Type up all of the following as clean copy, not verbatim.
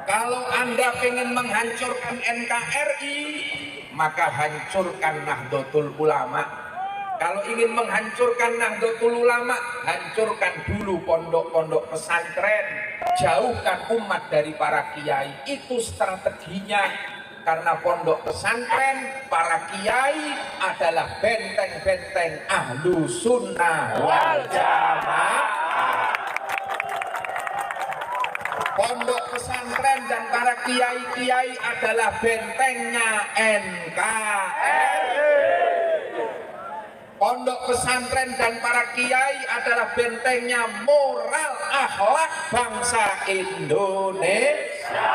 Kalau Anda ingin menghancurkan NKRI, maka hancurkan Nahdlatul Ulama. Kalau ingin menghancurkan Nahdlatul Ulama, hancurkan dulu pondok-pondok pesantren, jauhkan umat dari para kiai. Itu strateginya. Karena pondok pesantren, para kiai adalah benteng-benteng ahlu sunnah wal jamaah. Pondok pesantren dan para kiai-kiai adalah bentengnya NKRI. Pondok pesantren dan para kiai adalah bentengnya moral akhlak bangsa Indonesia.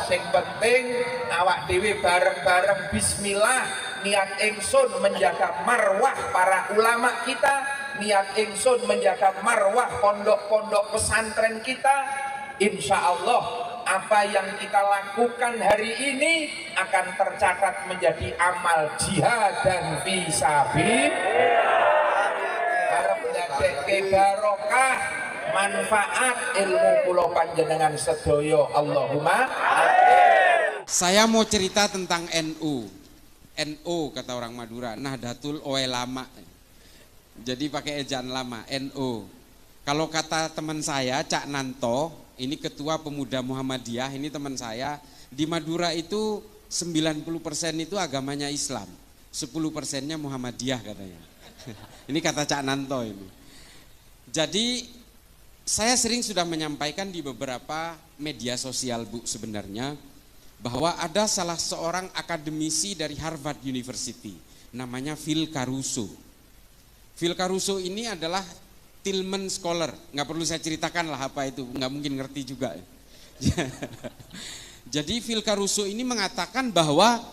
Sing penting awak dewi bareng-bareng bismillah, niat ingsun menjaga marwah para ulama kita, niat ingsun menjaga marwah pondok-pondok pesantren kita. Insya Allah apa yang kita lakukan hari ini akan tercatat menjadi amal jihad dan fisabilillah. Harap ndadekake barokah manfaat ilmu kula panjenengan sedaya. Allahumma amin. Saya mau cerita tentang NU. NU kata orang Madura, Nahdlatul Ulama. Jadi pakai ejaan lama, NU. Kalau kata teman saya, Cak Nanto, ini ketua pemuda Muhammadiyah, ini teman saya, di Madura itu 90% itu agamanya Islam, 10%-nya Muhammadiyah katanya. Ini kata Cak Nanto ini. Jadi saya sering sudah menyampaikan di beberapa media sosial, Bu, sebenarnya bahwa ada salah seorang akademisi dari Harvard University, namanya Phil Caruso. Phil Caruso ini adalah Tillman Scholar, nggak perlu saya ceritakan lah apa itu, nggak mungkin ngerti juga. Jadi Phil Caruso ini mengatakan bahwa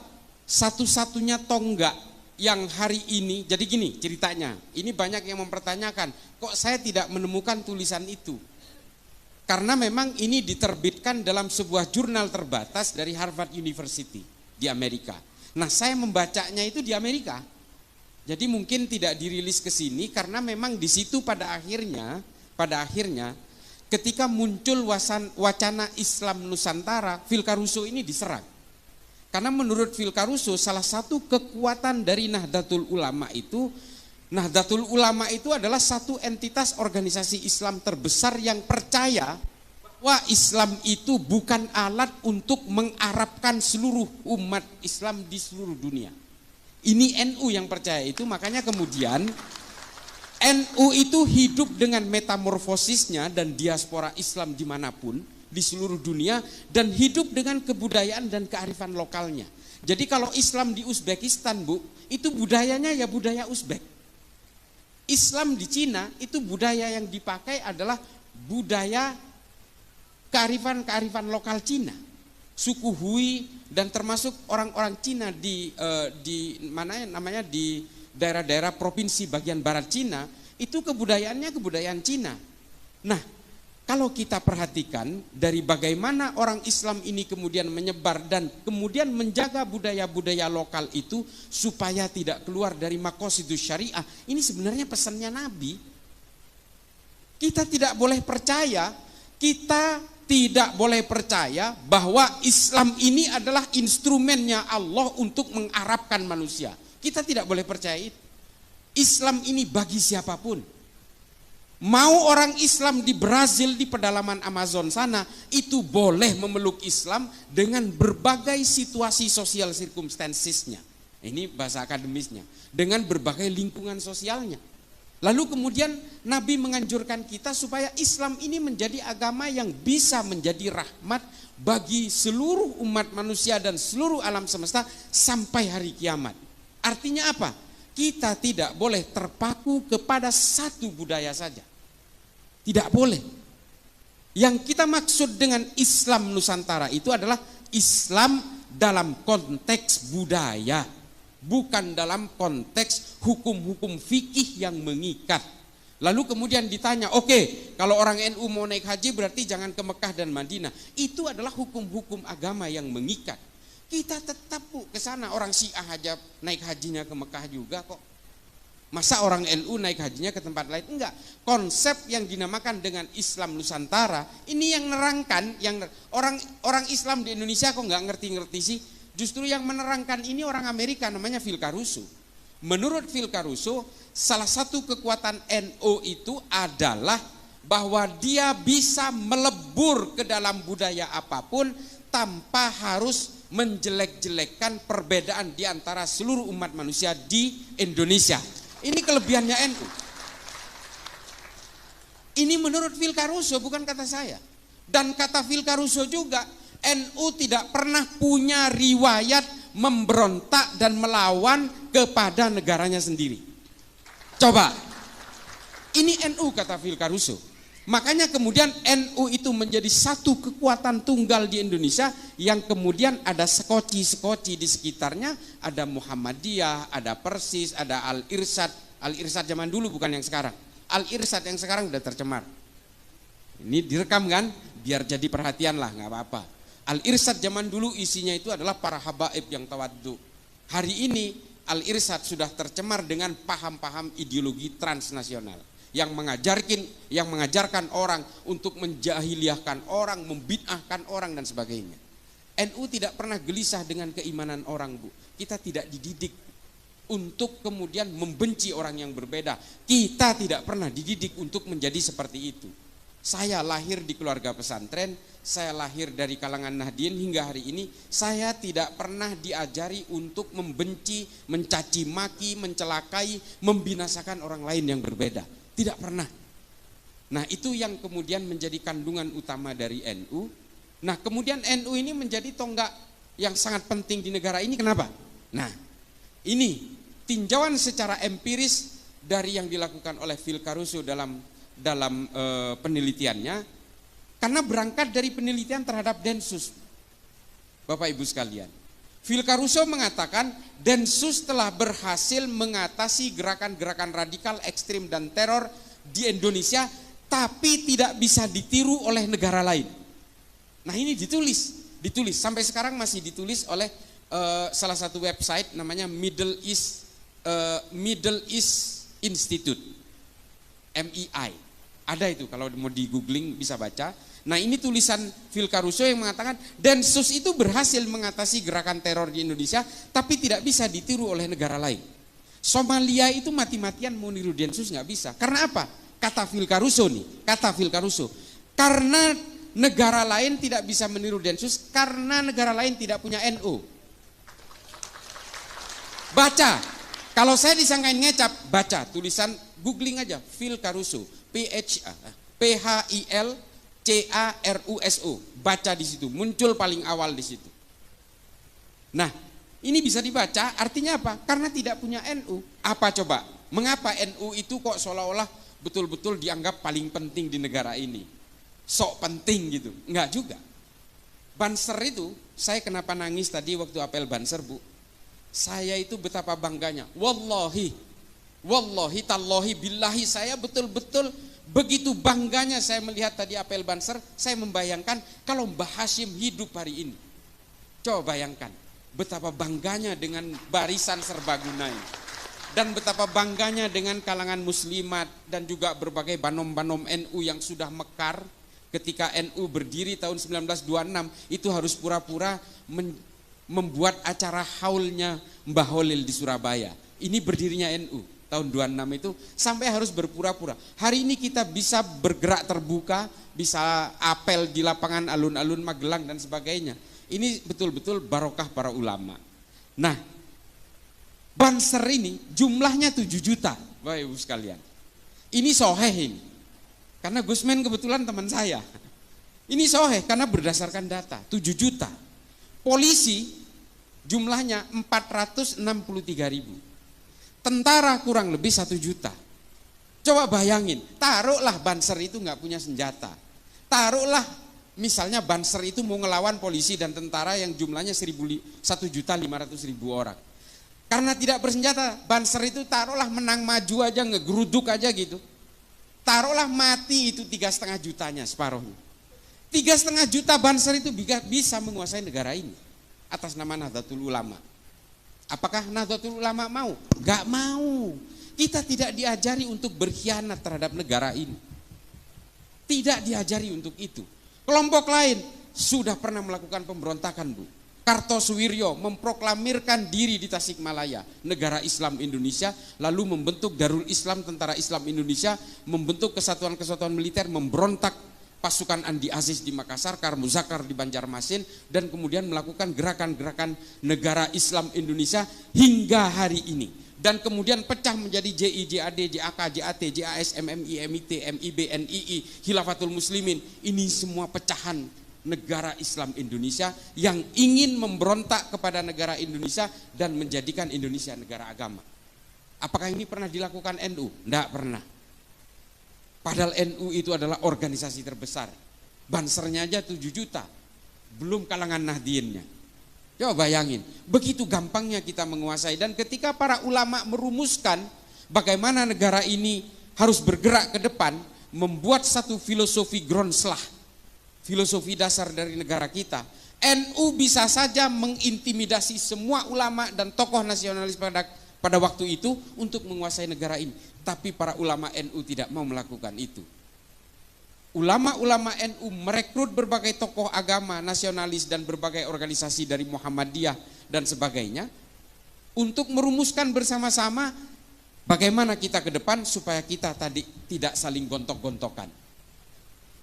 satu-satunya tonggak yang hari ini, jadi gini ceritanya, ini banyak yang mempertanyakan, kok saya tidak menemukan tulisan itu? Karena memang ini diterbitkan dalam sebuah jurnal terbatas dari Harvard University di Amerika. Nah, saya membacanya itu di Amerika. Jadi mungkin tidak dirilis ke sini karena memang di situ pada akhirnya ketika muncul wacana Islam Nusantara, Phil Caruso ini diserang. Karena menurut Phil Caruso salah satu kekuatan dari Nahdlatul Ulama itu adalah satu entitas organisasi Islam terbesar yang percaya bahwa Islam itu bukan alat untuk mengarabkan seluruh umat Islam di seluruh dunia. Ini NU yang percaya itu, makanya kemudian NU itu hidup dengan metamorfosisnya dan diaspora Islam dimanapun di seluruh dunia, dan hidup dengan kebudayaan dan kearifan lokalnya. Jadi kalau Islam di Uzbekistan, Bu, itu budayanya ya budaya Uzbek. Islam di Cina itu budaya yang dipakai adalah budaya kearifan lokal Cina. Suku Hui dan termasuk orang-orang Cina di mana namanya di daerah-daerah provinsi bagian barat Cina, itu kebudayaannya kebudayaan Cina. Nah, kalau kita perhatikan dari bagaimana orang Islam ini kemudian menyebar dan kemudian menjaga budaya-budaya lokal itu supaya tidak keluar dari maqasidus syariah, ini sebenarnya pesannya Nabi. Kita tidak boleh percaya bahwa Islam ini adalah instrumennya Allah untuk mengarabkan manusia. Kita tidak boleh percaya itu. Islam ini bagi siapapun. Mau orang Islam di Brazil di pedalaman Amazon sana itu boleh memeluk Islam dengan berbagai situasi sosial circumstancesnya. Ini bahasa akademisnya. Dengan berbagai lingkungan sosialnya. Lalu kemudian Nabi menganjurkan kita supaya Islam ini menjadi agama yang bisa menjadi rahmat bagi seluruh umat manusia dan seluruh alam semesta sampai hari kiamat. Artinya apa? Kita tidak boleh terpaku kepada satu budaya saja. Tidak boleh. Yang kita maksud dengan Islam Nusantara itu adalah Islam dalam konteks budaya, bukan dalam konteks hukum-hukum fikih yang mengikat. Lalu kemudian ditanya, oke, kalau orang NU mau naik haji berarti jangan ke Mekah dan Madinah. Itu adalah hukum-hukum agama yang mengikat. Kita tetap ke sana, orang Syiah aja naik hajinya ke Mekah juga kok. Masa orang NU naik hajinya ke tempat lain? Enggak. Konsep yang dinamakan dengan Islam Nusantara ini yang nerangkan, yang orang Islam di Indonesia kok nggak ngerti-ngerti sih? Justru yang menerangkan ini orang Amerika, namanya Phil Caruso. Menurut Phil Caruso, salah satu kekuatan NU itu adalah bahwa dia bisa melebur ke dalam budaya apapun tanpa harus menjelek-jelekkan perbedaan di antara seluruh umat manusia di Indonesia. Ini kelebihannya NU. Ini menurut Phil Caruso, bukan kata saya. Dan kata Phil Caruso juga, NU tidak pernah punya riwayat memberontak dan melawan kepada negaranya sendiri. Coba, ini NU kata Phil Caruso. Makanya kemudian NU itu menjadi satu kekuatan tunggal di Indonesia yang kemudian ada sekoci-sekoci di sekitarnya, ada Muhammadiyah, ada Persis, ada Al-Irsyad. Al-Irsyad zaman dulu bukan yang sekarang. Al-Irsyad yang sekarang udah tercemar. Ini direkam kan? Biar jadi perhatian lah, nggak apa-apa. Al-Irsyad zaman dulu isinya itu adalah para habaib yang tawaddu. Hari ini Al-Irsyad sudah tercemar dengan paham-paham ideologi transnasional yang mengajarkan orang untuk menjahiliahkan orang, membid'ahkan orang dan sebagainya. NU tidak pernah gelisah dengan keimanan orang, Bu. Kita tidak dididik untuk kemudian membenci orang yang berbeda. Kita tidak pernah dididik untuk menjadi seperti itu. Saya lahir di keluarga pesantren, saya lahir dari kalangan Nahdien hingga hari ini, saya tidak pernah diajari untuk membenci, mencaci maki, mencelakai, membinasakan orang lain yang berbeda. Tidak pernah. Nah, itu yang kemudian menjadi kandungan utama dari NU. Nah, kemudian NU ini menjadi tonggak yang sangat penting di negara ini. Kenapa? Nah, ini tinjauan secara empiris dari yang dilakukan oleh Phil Caruso dalam penelitiannya, karena berangkat dari penelitian terhadap Densus. Bapak Ibu sekalian, Phil Caruso mengatakan Densus telah berhasil mengatasi gerakan-gerakan radikal, ekstrim dan teror di Indonesia, tapi tidak bisa ditiru oleh negara lain. Nah, ini ditulis sampai sekarang masih ditulis oleh salah satu website namanya Middle East Institute, MEI. Ada itu, kalau mau di googling bisa baca. Nah, ini tulisan Phil Caruso yang mengatakan Densus itu berhasil mengatasi gerakan teror di Indonesia tapi tidak bisa ditiru oleh negara lain. Somalia itu mati-matian mau niru Densus nggak bisa. Karena apa? Kata Phil Caruso, karena negara lain tidak bisa meniru Densus karena negara lain tidak punya NU. Baca, kalau saya disangkain ngecap, baca tulisan, googling aja Phil Caruso, PHILCARUSO, baca di situ, muncul paling awal di situ. Nah, ini bisa dibaca, artinya apa? Karena tidak punya NU. Apa coba? Mengapa NU itu kok seolah-olah betul-betul dianggap paling penting di negara ini? Sok penting gitu? Enggak juga. Banser itu, saya kenapa nangis tadi waktu apel Banser, Bu? Saya itu betapa bangganya. Wallahi tallahi billahi, saya betul-betul begitu bangganya saya melihat tadi apel Banser. Saya membayangkan kalau Mbah Hashim hidup hari ini. Coba bayangkan betapa bangganya dengan barisan serbaguna ini, dan betapa bangganya dengan kalangan muslimat dan juga berbagai banom-banom NU yang sudah mekar. Ketika NU berdiri tahun 1926 itu harus pura-pura membuat acara haulnya Mbah Holil di Surabaya. Ini berdirinya NU tahun 26 itu, sampai harus berpura-pura. Hari ini kita bisa bergerak terbuka, bisa apel di lapangan alun-alun Magelang dan sebagainya. Ini betul-betul barokah para ulama. Nah, Banser ini jumlahnya 7 juta, Bapak Ibu sekalian. Ini soheh ini. Karena Gusmen kebetulan teman saya. Ini soheh karena berdasarkan data, 7 juta. Polisi jumlahnya 463.000. Tentara kurang lebih 1 juta. Coba bayangin, taruhlah Banser itu nggak punya senjata. Taruhlah misalnya Banser itu mau ngelawan polisi dan tentara yang jumlahnya 1.500.000 orang. Karena tidak bersenjata, Banser itu taruhlah menang maju aja, ngegeruduk aja gitu. Taruhlah mati itu 3,5 jutanya, separuhnya. 3,5 juta Banser itu bisa menguasai negara ini atas nama Nahdlatul Ulama. Apakah Nahdlatul Ulama mau? Gak mau. Kita tidak diajari untuk berkhianat terhadap negara ini. Tidak diajari untuk itu. Kelompok lain sudah pernah melakukan pemberontakan, Bu. Kartosuwiryo memproklamirkan diri di Tasikmalaya, negara Islam Indonesia, lalu membentuk Darul Islam, Tentara Islam Indonesia, membentuk kesatuan-kesatuan militer, memberontak pasukan Andi Aziz di Makassar, Karmuzakar di Banjarmasin, dan kemudian melakukan gerakan-gerakan negara Islam Indonesia hingga hari ini. Dan kemudian pecah menjadi JI, JAD, JAK, JAT, JAS, MMI, MIT, MIB, NII, Khilafatul Muslimin. Ini semua pecahan negara Islam Indonesia yang ingin memberontak kepada negara Indonesia dan menjadikan Indonesia negara agama. Apakah ini pernah dilakukan NU? Tidak pernah. Padahal NU itu adalah organisasi terbesar. Bansernya aja 7 juta. Belum kalangan Nahdliinnya. Coba bayangin, begitu gampangnya kita menguasai. Dan ketika para ulama merumuskan bagaimana negara ini harus bergerak ke depan, membuat satu filosofi Gronslah, filosofi dasar dari negara kita, NU bisa saja mengintimidasi semua ulama dan tokoh nasionalis pada waktu itu untuk menguasai negara ini. Tapi para ulama NU tidak mau melakukan itu. Ulama-ulama NU merekrut berbagai tokoh agama nasionalis dan berbagai organisasi dari Muhammadiyah dan sebagainya untuk merumuskan bersama-sama bagaimana kita ke depan supaya kita tadi tidak saling gontok-gontokan.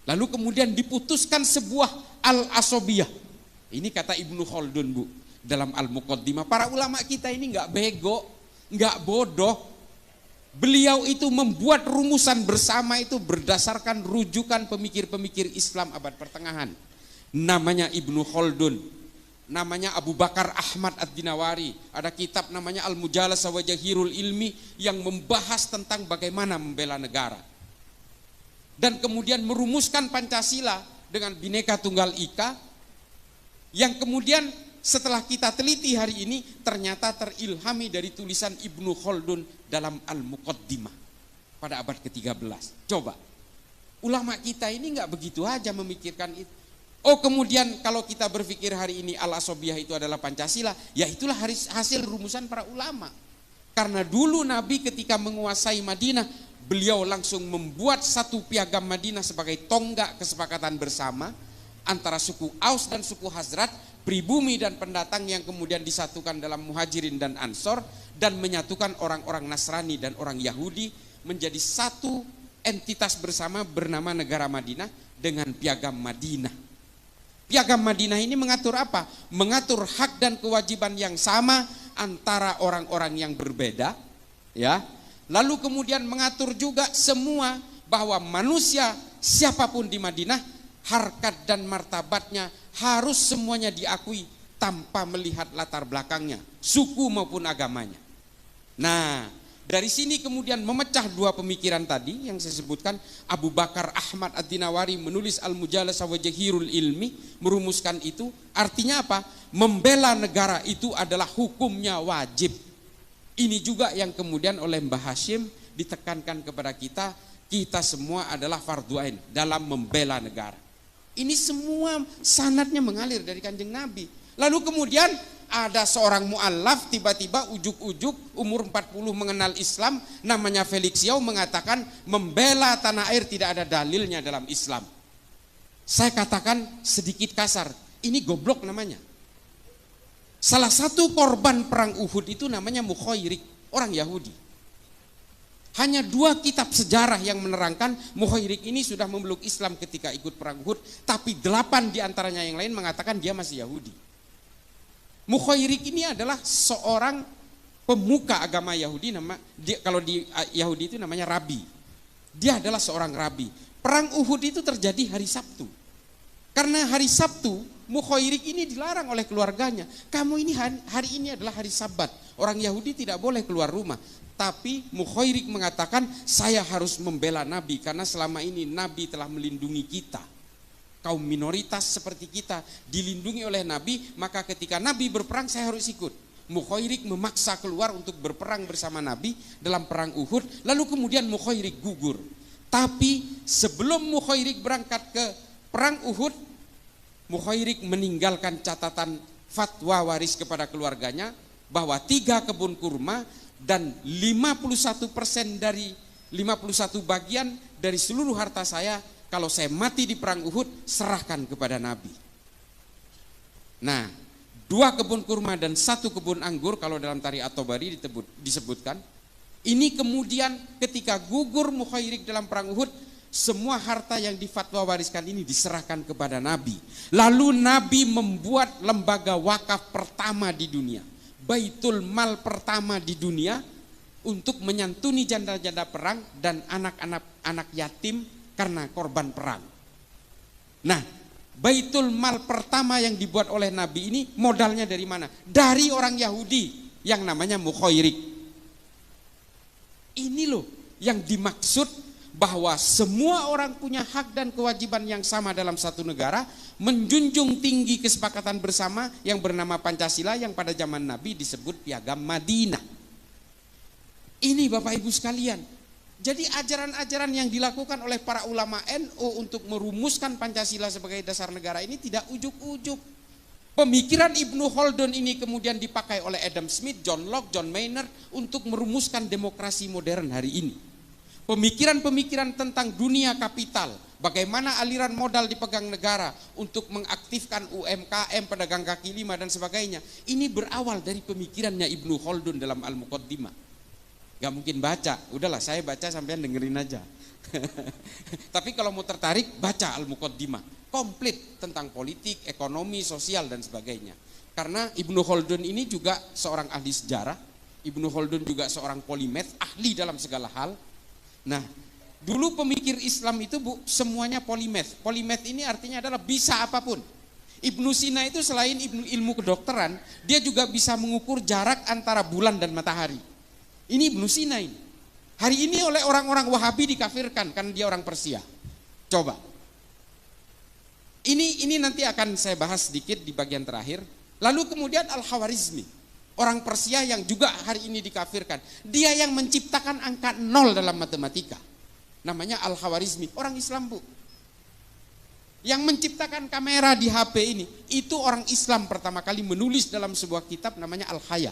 Lalu kemudian diputuskan sebuah al-asobiyah. Ini kata Ibnu Khaldun, Bu, dalam Al-Muqaddimah. Para ulama kita ini nggak bego, nggak bodoh. Beliau itu membuat rumusan bersama itu berdasarkan rujukan pemikir-pemikir Islam abad pertengahan. Namanya Ibnu Khaldun, namanya Abu Bakar Ahmad Ad-Dinawari. Ada kitab namanya Al-Mujalasah wa Jahirul Ilmi yang membahas tentang bagaimana membela negara. Dan kemudian merumuskan Pancasila dengan Bhinneka Tunggal Ika, yang kemudian setelah kita teliti hari ini ternyata terilhami dari tulisan Ibnu Khaldun dalam Al-Muqaddimah pada abad ke-13. Coba, ulama kita ini nggak begitu aja memikirkan itu. Oh, kemudian kalau kita berpikir hari ini al-asobiyah itu adalah Pancasila, ya itulah hasil rumusan para ulama. Karena dulu Nabi ketika menguasai Madinah, beliau langsung membuat satu piagam Madinah sebagai tonggak kesepakatan bersama antara suku Aus dan suku Hazrat, pribumi dan pendatang yang kemudian disatukan dalam Muhajirin dan Ansor, dan menyatukan orang-orang Nasrani dan orang Yahudi menjadi satu entitas bersama bernama negara Madinah dengan piagam Madinah. Piagam Madinah ini mengatur apa? Mengatur hak dan kewajiban yang sama antara orang-orang yang berbeda, ya. Lalu kemudian mengatur juga semua bahwa manusia siapapun di Madinah, harkat dan martabatnya harus semuanya diakui tanpa melihat latar belakangnya, suku maupun agamanya. Nah, dari sini kemudian memecah dua pemikiran tadi yang saya sebutkan. Abu Bakar Ahmad Ad-Dinawari menulis Al-Mujalasah wa Jahirul Ilmi, merumuskan itu. Artinya apa? Membela negara itu adalah hukumnya wajib. Ini juga yang kemudian oleh Mbah Hashim ditekankan kepada kita, kita semua adalah fardhu ain dalam membela negara. Ini semua sanadnya mengalir dari Kanjeng Nabi. Lalu kemudian ada seorang mu'allaf tiba-tiba ujuk-ujuk umur 40 mengenal Islam, namanya Felix Yao, mengatakan membela tanah air tidak ada dalilnya dalam Islam. Saya katakan sedikit kasar, ini goblok namanya. Salah satu korban perang Uhud itu namanya Mukhairik, orang Yahudi. Hanya 2 kitab sejarah yang menerangkan Mukhairik ini sudah memeluk Islam ketika ikut perang Uhud, tapi 8 diantaranya yang lain mengatakan dia masih Yahudi. Mukhairik ini adalah seorang pemuka agama Yahudi, kalau di Yahudi itu namanya rabi. Dia adalah seorang rabi. Perang Uhud itu terjadi hari Sabtu. Karena hari Sabtu, Mukhairik ini dilarang oleh keluarganya. Kamu ini hari ini adalah hari Sabat. Orang Yahudi tidak boleh keluar rumah. Tapi Mukhairik mengatakan, saya harus membela Nabi karena selama ini Nabi telah melindungi kita. Kaum minoritas seperti kita dilindungi oleh Nabi, maka ketika Nabi berperang saya harus ikut. Mukhairik memaksa keluar untuk berperang bersama Nabi dalam perang Uhud, lalu kemudian Mukhairik gugur. Tapi sebelum Mukhairik berangkat ke perang Uhud, Mukhairik meninggalkan catatan fatwa waris kepada keluarganya bahwa 3 kebun kurma dan 51% dari 51 bagian dari seluruh harta saya, kalau saya mati di perang Uhud, serahkan kepada Nabi. Nah, 2 kebun kurma dan 1 kebun anggur, kalau dalam Tarikh At-Tabari disebutkan, ini kemudian ketika gugur Mukhairik dalam perang Uhud, semua harta yang difatwa wariskan ini diserahkan kepada Nabi. Lalu Nabi membuat lembaga wakaf pertama di dunia, Baitul Mal pertama di dunia, untuk menyantuni janda-janda perang dan anak-anak yatim karena korban perang. Nah, Baitul Mal pertama yang dibuat oleh Nabi ini modalnya dari mana? Dari orang Yahudi yang namanya Mukhairik. Ini loh yang dimaksud bahwa semua orang punya hak dan kewajiban yang sama dalam satu negara, menjunjung tinggi kesepakatan bersama yang bernama Pancasila, yang pada zaman Nabi disebut Piagam Madinah. Ini Bapak Ibu sekalian, jadi ajaran-ajaran yang dilakukan oleh para ulama NU untuk merumuskan Pancasila sebagai dasar negara ini tidak ujuk-ujuk. Pemikiran Ibnu Khaldun ini kemudian dipakai oleh Adam Smith, John Locke, John Maynard untuk merumuskan demokrasi modern hari ini. Pemikiran-pemikiran tentang dunia kapital, bagaimana aliran modal dipegang negara untuk mengaktifkan UMKM, pedagang kaki lima dan sebagainya, ini berawal dari pemikirannya Ibnu Khaldun dalam Al-Muqaddimah. Gak mungkin baca, udahlah saya baca sampean dengerin aja. Tapi kalau mau tertarik, baca Al-Muqaddimah, komplit tentang politik, ekonomi, sosial dan sebagainya. Karena Ibnu Khaldun ini juga seorang ahli sejarah, Ibnu Khaldun juga seorang polimath, ahli dalam segala hal. Nah, dulu pemikir Islam itu semuanya polimath. Polimath ini artinya adalah bisa apapun. Ibnu Sina itu selain ilmu kedokteran, dia juga bisa mengukur jarak antara bulan dan matahari. Ini Ibnu Sina ini. Hari ini oleh orang-orang Wahabi dikafirkan karena dia orang Persia. Coba. Ini nanti akan saya bahas sedikit di bagian terakhir. Lalu kemudian Al-Khawarizmi, orang Persia yang juga hari ini dikafirkan. Dia yang menciptakan angka 0 dalam matematika. Namanya Al-Khawarizmi, orang Islam, Bu. Yang menciptakan kamera di HP ini, itu orang Islam pertama kali menulis dalam sebuah kitab namanya Al-Haya.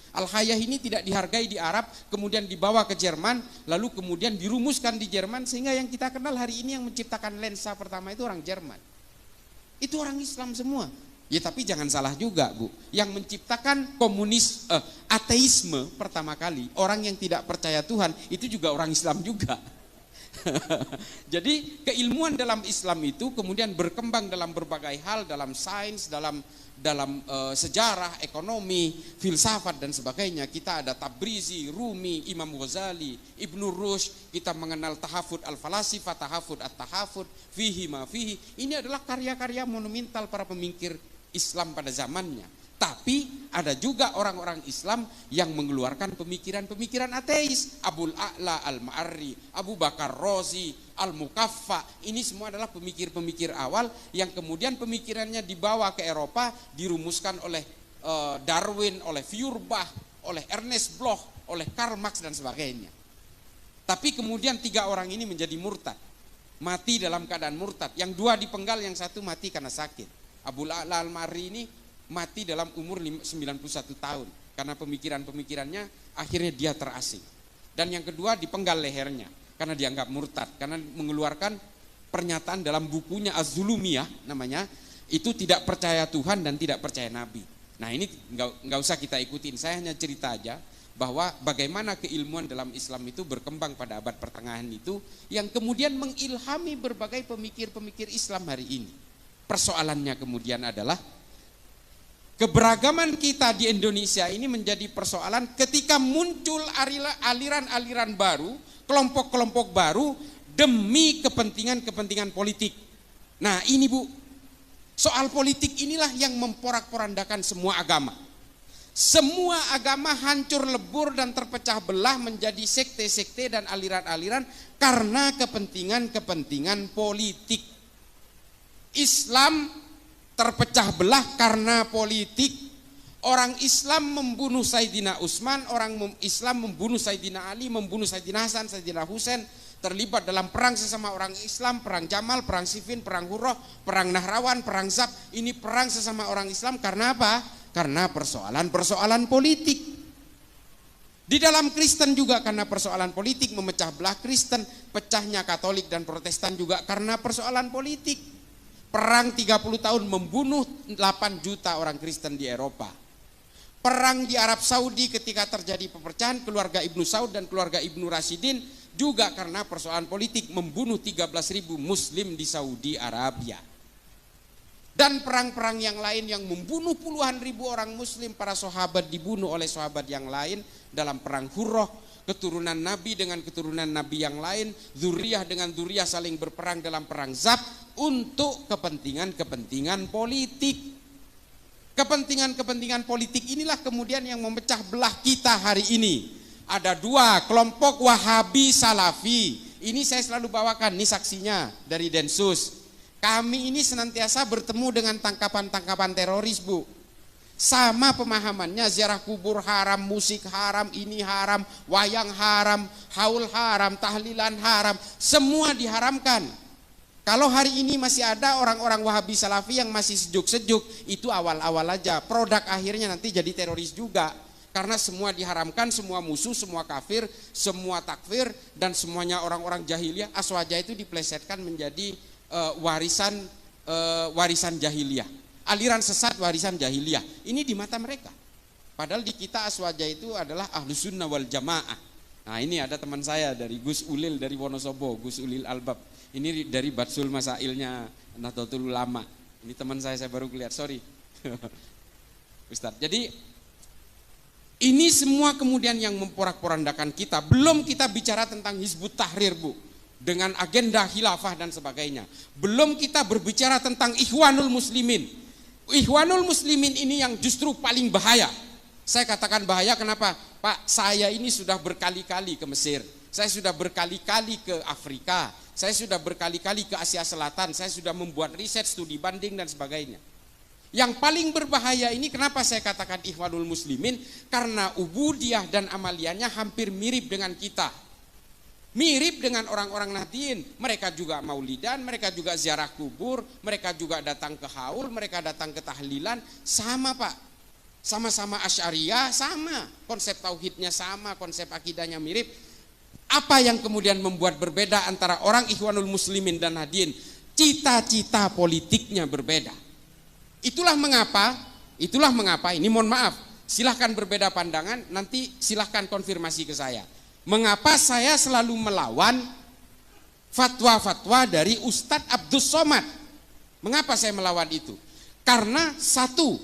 Al-Hayah ini tidak dihargai di Arab, kemudian dibawa ke Jerman, lalu kemudian dirumuskan di Jerman, sehingga yang kita kenal hari ini yang menciptakan lensa pertama itu orang Jerman. Itu orang Islam semua. Ya tapi jangan salah juga, Bu. Yang menciptakan ateisme pertama kali, orang yang tidak percaya Tuhan, itu juga orang Islam juga. Jadi keilmuan dalam Islam itu kemudian berkembang dalam berbagai hal, dalam sains, dalam sejarah, ekonomi, filsafat dan sebagainya. Kita ada Tabrizi, Rumi, Imam Ghazali, Ibnu Rushd, kita mengenal tahafud al-falasifah, tahafud at-tahafud, fihi ma fihi. Ini adalah karya-karya monumental para pemikir Islam pada zamannya. Tapi ada juga orang-orang Islam yang mengeluarkan pemikiran-pemikiran ateis. Abul A'la Al-Ma'arri, Abu Bakar Razi, Al-Mukaffa. Ini semua adalah pemikir-pemikir awal yang kemudian pemikirannya dibawa ke Eropa, dirumuskan oleh Darwin, oleh Feuerbach, oleh Ernest Bloch, oleh Karl Marx dan sebagainya. Tapi kemudian 3 orang ini menjadi murtad. Mati dalam keadaan murtad. Yang 2 dipenggal, yang 1 mati karena sakit. Abul A'la Al-Ma'arri ini mati dalam umur 91 tahun karena pemikiran-pemikirannya akhirnya dia terasing. Dan yang kedua dipenggal lehernya karena dianggap murtad, karena mengeluarkan pernyataan dalam bukunya Az-Zulumiyah namanya, itu tidak percaya Tuhan dan tidak percaya Nabi. Nah ini nggak usah kita ikutin, saya hanya cerita aja bahwa bagaimana keilmuan dalam Islam itu berkembang pada abad pertengahan itu, yang kemudian mengilhami berbagai pemikir-pemikir Islam hari ini. Persoalannya kemudian adalah keberagaman kita di Indonesia ini menjadi persoalan ketika muncul aliran-aliran baru, kelompok-kelompok baru demi kepentingan-kepentingan politik. Nah ini Bu, soal politik inilah yang memporak-porandakan semua agama. Semua agama hancur lebur dan terpecah belah menjadi sekte-sekte dan aliran-aliran karena kepentingan-kepentingan politik. Islam terpecah belah karena politik. Orang Islam membunuh Sayyidina Utsman, orang Islam membunuh Sayyidina Ali, membunuh Sayyidina Hasan, Sayyidina Husain, terlibat dalam perang sesama orang Islam, perang Jamal, perang Siffin, perang Hurrah, perang Nahrawan, perang Zab. Ini perang sesama orang Islam karena apa? Karena persoalan-persoalan politik. Di dalam Kristen juga karena persoalan politik memecah belah Kristen, pecahnya Katolik dan Protestan juga karena persoalan politik. Perang 30 tahun membunuh 8 juta orang Kristen di Eropa. Perang di Arab Saudi ketika terjadi pepecahan keluarga Ibnu Saud dan keluarga Ibnu Rashidin juga karena persoalan politik membunuh 13.000 Muslim di Saudi Arabia. Dan perang-perang yang lain yang membunuh puluhan ribu orang Muslim, para sahabat dibunuh oleh sahabat yang lain dalam perang Hurrah, keturunan Nabi dengan keturunan Nabi yang lain, zuriyah dengan zuriyah saling berperang dalam perang Zab untuk kepentingan-kepentingan politik. Kepentingan-kepentingan politik inilah kemudian yang memecah belah kita hari ini. Ada dua kelompok Wahabi Salafi. Ini saya selalu bawakan, ini saksinya dari Densus. Kami ini senantiasa bertemu dengan tangkapan-tangkapan teroris, Bu. Sama pemahamannya, ziarah kubur haram, musik haram, ini haram, wayang haram, haul haram, tahlilan haram, semua diharamkan. Kalau hari ini masih ada orang-orang Wahabi Salafi yang masih sejuk-sejuk, itu awal-awal aja. Produk akhirnya nanti jadi teroris juga. Karena semua diharamkan, semua musuh, semua kafir, semua takfir, dan semuanya orang-orang jahiliyah, aswaja itu diplesetkan menjadi warisan jahiliyah, aliran sesat warisan jahiliyah. Ini di mata mereka. Padahal di kita aswaja itu adalah Ahlus Sunnah wal Jamaah. Nah, ini ada teman saya dari Gus Ulil dari Wonosobo, Gus Ulil Albab. Ini dari Batsul Masailnya Nahdlatul Ulama. Ini teman saya baru lihat, sorry. Ustaz. Jadi ini semua kemudian yang memporak-porandakan kita. Belum kita bicara tentang Hizbut Tahrir, Bu, dengan agenda khilafah dan sebagainya. Belum kita berbicara tentang Ikhwanul Muslimin. Ikhwanul Muslimin ini yang justru paling bahaya. Saya katakan bahaya kenapa? Pak, saya ini sudah berkali-kali ke Mesir. Saya sudah berkali-kali ke Afrika. Saya sudah berkali-kali ke Asia Selatan. Saya sudah membuat riset, studi banding dan sebagainya. Yang paling berbahaya ini kenapa saya katakan Ikhwanul Muslimin? Karena ubudiyah dan amaliannya hampir mirip dengan kita. Mirip dengan orang-orang Nahdien, mereka juga maulidan, mereka juga ziarah kubur, mereka juga datang ke haul, mereka datang ke tahlilan, sama Pak. Sama-sama Asy'ariyah, sama. Konsep tauhidnya sama, konsep akidahnya mirip. Apa yang kemudian membuat berbeda antara orang Ikhwanul Muslimin dan Nahdien? Cita-cita politiknya berbeda. Itulah mengapa, ini mohon maaf, silahkan berbeda pandangan, nanti silahkan konfirmasi ke saya. Mengapa saya selalu melawan fatwa-fatwa dari Ustadz Abdus Somad? Mengapa saya melawan itu? Karena satu,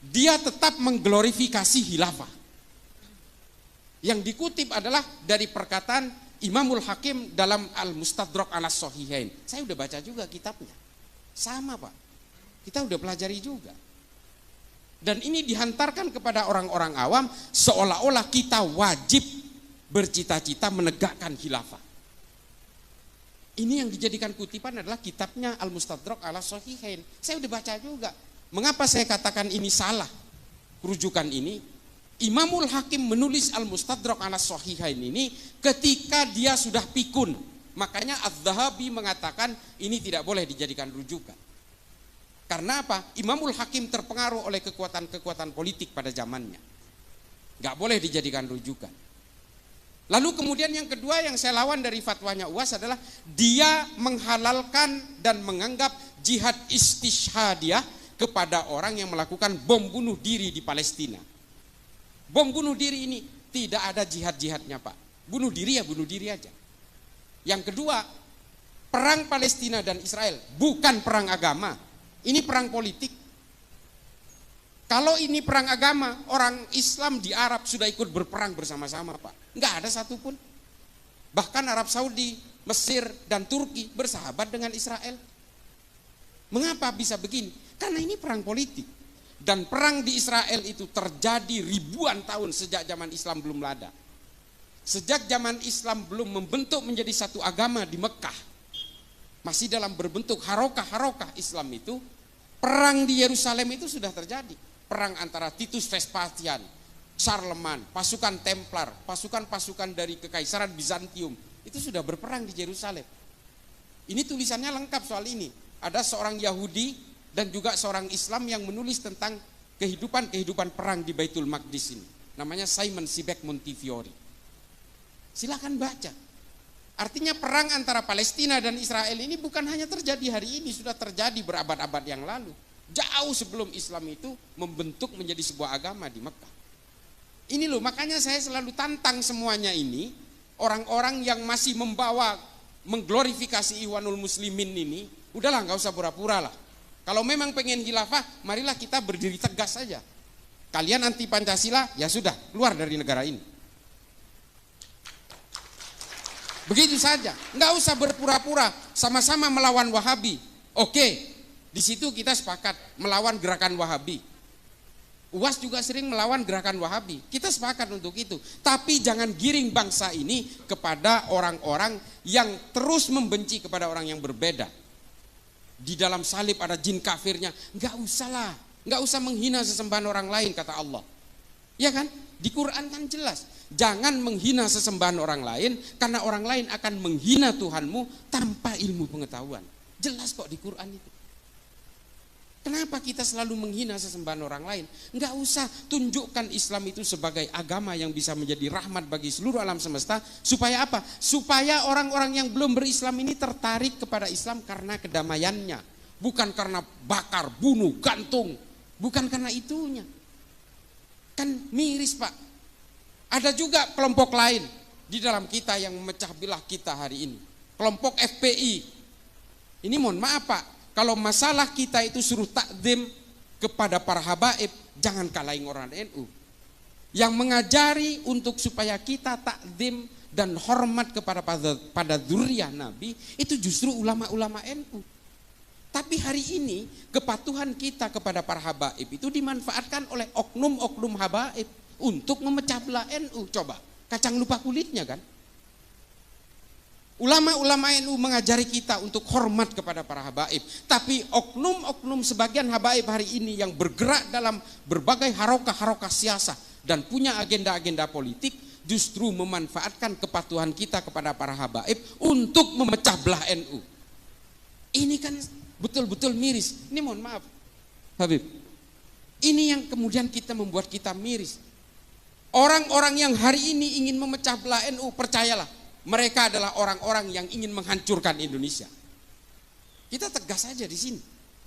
dia tetap mengglorifikasi khilafah. Yang dikutip adalah dari perkataan Imamul Hakim dalam Al-Mustadrak ala Sahihain. Saya udah baca juga kitabnya. Sama Pak, kita udah pelajari juga. Dan ini dihantarkan kepada orang-orang awam seolah-olah kita wajib bercita-cita menegakkan khilafah. Ini yang dijadikan kutipan adalah kitabnya Al-Mustadrak ala Sahihain. Saya udah baca juga. Mengapa saya katakan ini salah? Rujukan ini, Imamul Hakim menulis Al-Mustadrak ala Sahihain ini ketika dia sudah pikun. Makanya Az-Zahabi mengatakan ini tidak boleh dijadikan rujukan. Karena apa? Imamul Hakim terpengaruh oleh kekuatan-kekuatan politik pada zamannya. Gak boleh dijadikan rujukan. Lalu kemudian yang kedua yang saya lawan dari fatwanya UAS adalah dia menghalalkan dan menganggap jihad istishhadiyah kepada orang yang melakukan bom bunuh diri di Palestina. Bom bunuh diri ini tidak ada jihad-jihadnya Pak. Bunuh diri ya bunuh diri aja. Yang kedua, perang Palestina dan Israel bukan perang agama. Ini perang politik. Kalau ini perang agama, orang Islam di Arab sudah ikut berperang bersama-sama Pak. Enggak ada satupun. Bahkan Arab Saudi, Mesir, dan Turki bersahabat dengan Israel. Mengapa bisa begini? Karena ini perang politik. Dan perang di Israel itu terjadi ribuan tahun sejak zaman Islam belum ada. Sejak zaman Islam belum membentuk menjadi satu agama di Mekah. Masih dalam berbentuk harokah-harokah Islam itu, perang di Yerusalem itu sudah terjadi. Perang antara Titus Vespasian, Charlemagne, pasukan Templar, pasukan-pasukan dari Kekaisaran Bizantium, itu sudah berperang di Yerusalem. Ini tulisannya lengkap soal ini. Ada seorang Yahudi dan juga seorang Islam yang menulis tentang kehidupan perang di Baitul Maqdis ini. namanya Simon Sebag Montefiore. Silakan baca. Artinya perang antara Palestina dan Israel ini bukan hanya terjadi hari ini, sudah terjadi berabad-abad yang lalu. Jauh sebelum Islam itu membentuk menjadi sebuah agama di Mekah. Ini loh, makanya saya selalu tantang semuanya ini, orang-orang yang masih mengglorifikasi Ikhwanul Muslimin ini, udahlah nggak usah pura-pura lah. Kalau memang pengen khilafah, marilah kita berdiri tegas saja. Kalian anti Pancasila, ya sudah, keluar dari negara ini. Begitu saja, nggak usah berpura-pura, sama-sama melawan Wahabi. Oke, di situ kita sepakat melawan gerakan Wahabi. UAS juga sering melawan gerakan Wahabi. Kita sepakat untuk itu. Tapi jangan giring bangsa ini kepada orang-orang yang terus membenci kepada orang yang berbeda. Di dalam salib ada jin kafirnya. Nggak usah lah, nggak usah menghina sesembahan orang lain, kata Allah. Ya kan? Di Quran kan jelas, jangan menghina sesembahan orang lain karena orang lain akan menghina Tuhanmu tanpa ilmu pengetahuan. Jelas kok di Quran itu. Kenapa kita selalu menghina sesembahan orang lain? Enggak usah, tunjukkan Islam itu sebagai agama yang bisa menjadi rahmat bagi seluruh alam semesta. Supaya apa? Supaya orang-orang yang belum berislam ini tertarik kepada Islam karena kedamaiannya, bukan karena bakar, bunuh, gantung, bukan karena itunya. Kan miris, Pak. Ada juga kelompok lain di dalam kita yang memecah belah kita hari ini. Kelompok FPI. Ini mohon maaf, Pak, kalau masalah kita itu suruh takdim kepada para habaib, jangan kalahin orang NU. Yang mengajari untuk supaya kita takdim dan hormat pada dzurriyyah Nabi itu justru ulama-ulama NU. Tapi hari ini kepatuhan kita kepada para habaib itu dimanfaatkan oleh oknum-oknum habaib untuk memecah belah NU. Coba, kacang lupa kulitnya kan. Ulama-ulama NU mengajari kita untuk hormat kepada para habaib. Tapi oknum-oknum sebagian habaib hari ini yang bergerak dalam berbagai harokah-harokah siasah dan punya agenda-agenda politik justru memanfaatkan kepatuhan kita kepada para habaib untuk memecah belah NU. Ini kan betul-betul miris. Ini mohon maaf, Habib. Ini yang kemudian membuat kita miris. Orang-orang yang hari ini ingin memecah belah NU, percayalah, mereka adalah orang-orang yang ingin menghancurkan Indonesia. Kita tegas saja di sini.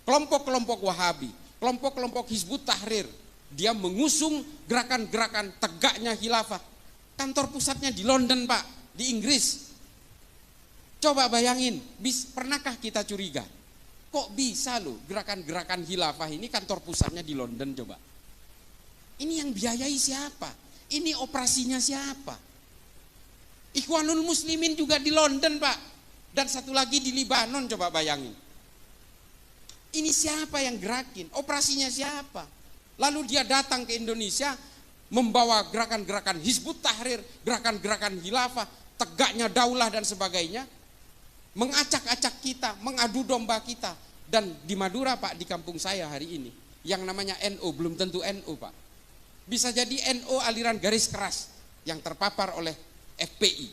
Kelompok-kelompok Wahabi, kelompok-kelompok Hizbut Tahrir, dia mengusung gerakan-gerakan tegaknya khilafah. Kantor pusatnya di London, Pak, di Inggris. Coba bayangin, pernahkah kita curiga? Kok bisa loh gerakan-gerakan khilafah ini kantor pusatnya di London, coba. Ini yang biayai siapa? Ini operasinya siapa? Ikhwanul Muslimin juga di London, Pak. Dan satu lagi di Libanon, coba bayangin. Ini siapa yang gerakin? Operasinya siapa? Lalu dia datang ke Indonesia membawa gerakan-gerakan Hizbut Tahrir, gerakan-gerakan khilafah, tegaknya daulah dan sebagainya. Mengacak-acak kita, mengadu domba kita. Dan di Madura, Pak, di kampung saya hari ini, yang namanya NU, belum tentu NU, Pak. Bisa jadi NU aliran garis keras yang terpapar oleh FPI.